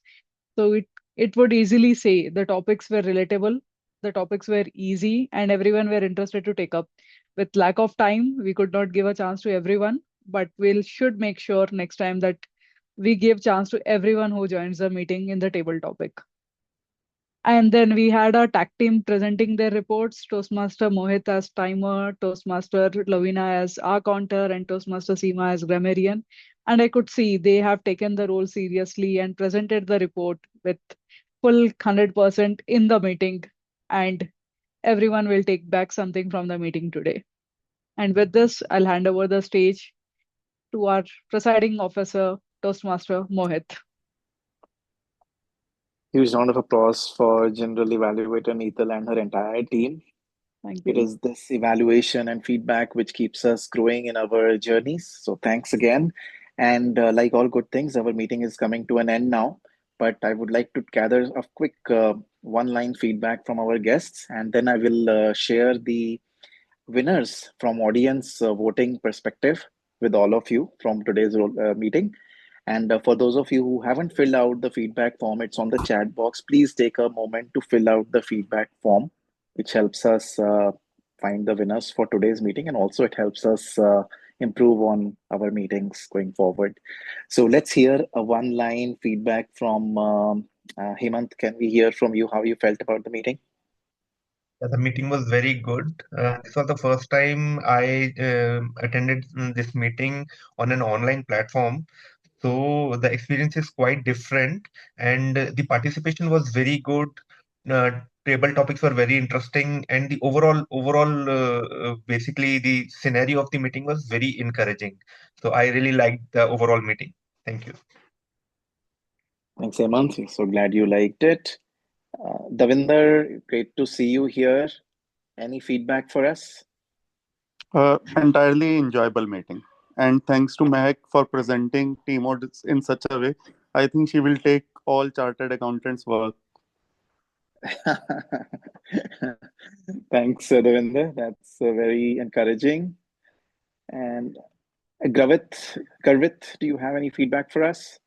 Speaker 8: So it would easily say the topics were relatable, the topics were easy, and everyone were interested to take up. With lack of time, we could not give a chance to everyone, but we'll should make sure next time that we give chance to everyone who joins the meeting in the table topic. And then we had our tag team presenting their reports, Toastmaster Mohit as timer, Toastmaster Lavina as our counter, and Toastmaster Seema as grammarian. And I could see they have taken the role seriously and presented the report with full 100% in the meeting. And everyone will take back something from the meeting today. And with this, I'll hand over the stage to our presiding officer, Toastmaster Mohit.
Speaker 15: Huge round of applause for General Evaluator Neetal and her entire team.
Speaker 8: Thank
Speaker 15: It
Speaker 8: you.
Speaker 15: is this evaluation and feedback which keeps us growing in our journeys. So thanks again. And like all good things, our meeting is coming to an end now. But I would like to gather a quick one-line feedback from our guests, and then I will share the winners from audience voting perspective with all of you from today's meeting. And for those of you who haven't filled out the feedback form, it's on the chat box. Please take a moment to fill out the feedback form, which helps us find the winners for today's meeting. And also it helps us improve on our meetings going forward. So let's hear a one-line feedback from Hemant. Can we hear from you how you felt about the meeting?
Speaker 4: Yeah, the meeting was very good. This was the first time I attended this meeting on an online platform. So the experience is quite different, and the participation was very good. Table topics were very interesting, and the basically the scenario of the meeting was very encouraging. So I really liked the overall meeting. Thank you.
Speaker 15: Thanks, Hemant. So glad you liked it. Davinder, great to see you here. Any feedback for us?
Speaker 17: Entirely enjoyable meeting. And thanks to Mehak for presenting team audits in such a way. I think she will take all chartered accountants' work.
Speaker 15: Thanks, Devinder. That's very encouraging. And Garvit, do you have any feedback for us?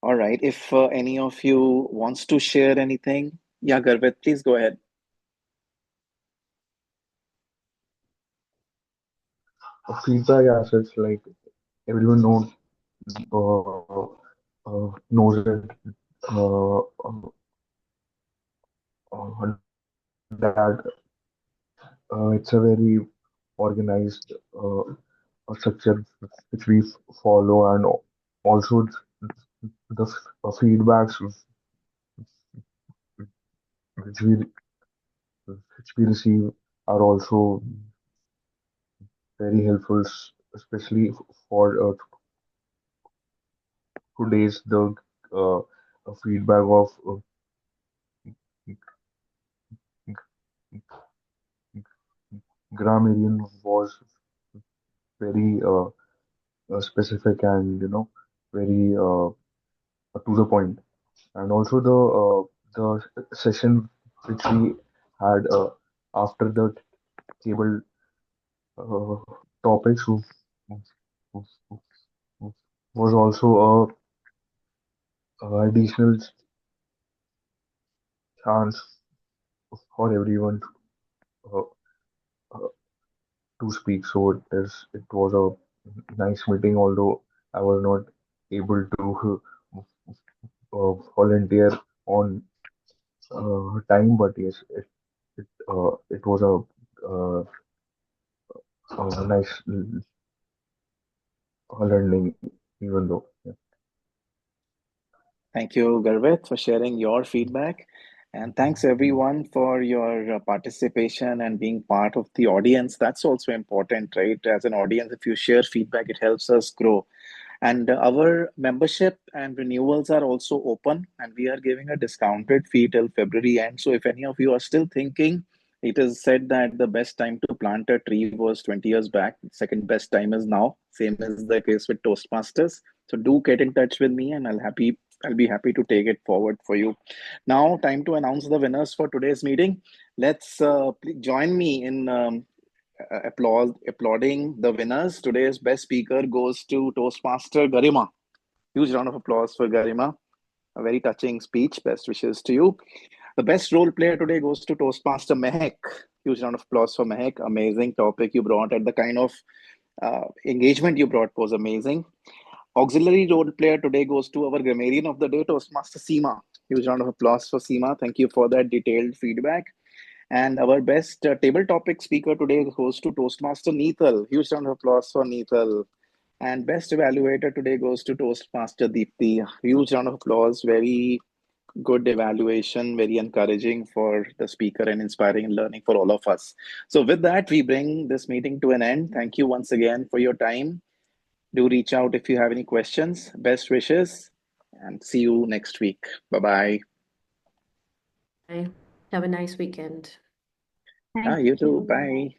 Speaker 15: All right. If any of you wants to share anything, yeah, Garvit, please go ahead.
Speaker 19: Feedback as such, like everyone knows it. Uh, uh, that it's a very organized structure which we follow, and also the feedbacks which we receive are also very helpful, especially for today's the uh, feedback of grammarian was very specific and very to the point. And also the session which we had. after the table topics was also a additional chance for everyone uh, uh, to speak. So it was a nice meeting, although I was not able to volunteer on time, but yes, it was a nice learning, even though. Yeah.
Speaker 15: Thank you, Garvit, for sharing your feedback. And thanks everyone for your participation and being part of the audience. That's also important, right? As an audience, if you share feedback, it helps us grow. And our membership and renewals are also open, and we are giving a discounted fee till February end. So if any of you are still thinking, it is said that the best time to plant a tree was 20 years back. Second best time is now. Same is the case with Toastmasters. So do get in touch with me, and I'll be happy to take it forward for you. Now, time to announce the winners for today's meeting. Let's please join me in applauding the winners. Today's best speaker goes to Toastmaster Garima. Huge round of applause for Garima. A very touching speech. Best wishes to you. The best role player today goes to Toastmaster Mehak. Huge round of applause for Mehak. Amazing topic you brought, and the kind of engagement you brought was amazing. Auxiliary role player today goes to our grammarian of the day, Toastmaster Seema. Huge round of applause for Seema. Thank you for that detailed feedback. And our best table topic speaker today goes to Toastmaster Neethal. Huge round of applause for Neethal. And best evaluator today goes to Toastmaster Deepthi. Huge round of applause. Very good evaluation, very encouraging for the speaker and inspiring and learning for all of us. So, with that, we bring this meeting to an end. Thank you once again for your time. Do reach out if you have any questions. Best wishes and see you next week. Bye bye.
Speaker 13: Bye. Have a nice weekend.
Speaker 15: Ah, you too. Bye.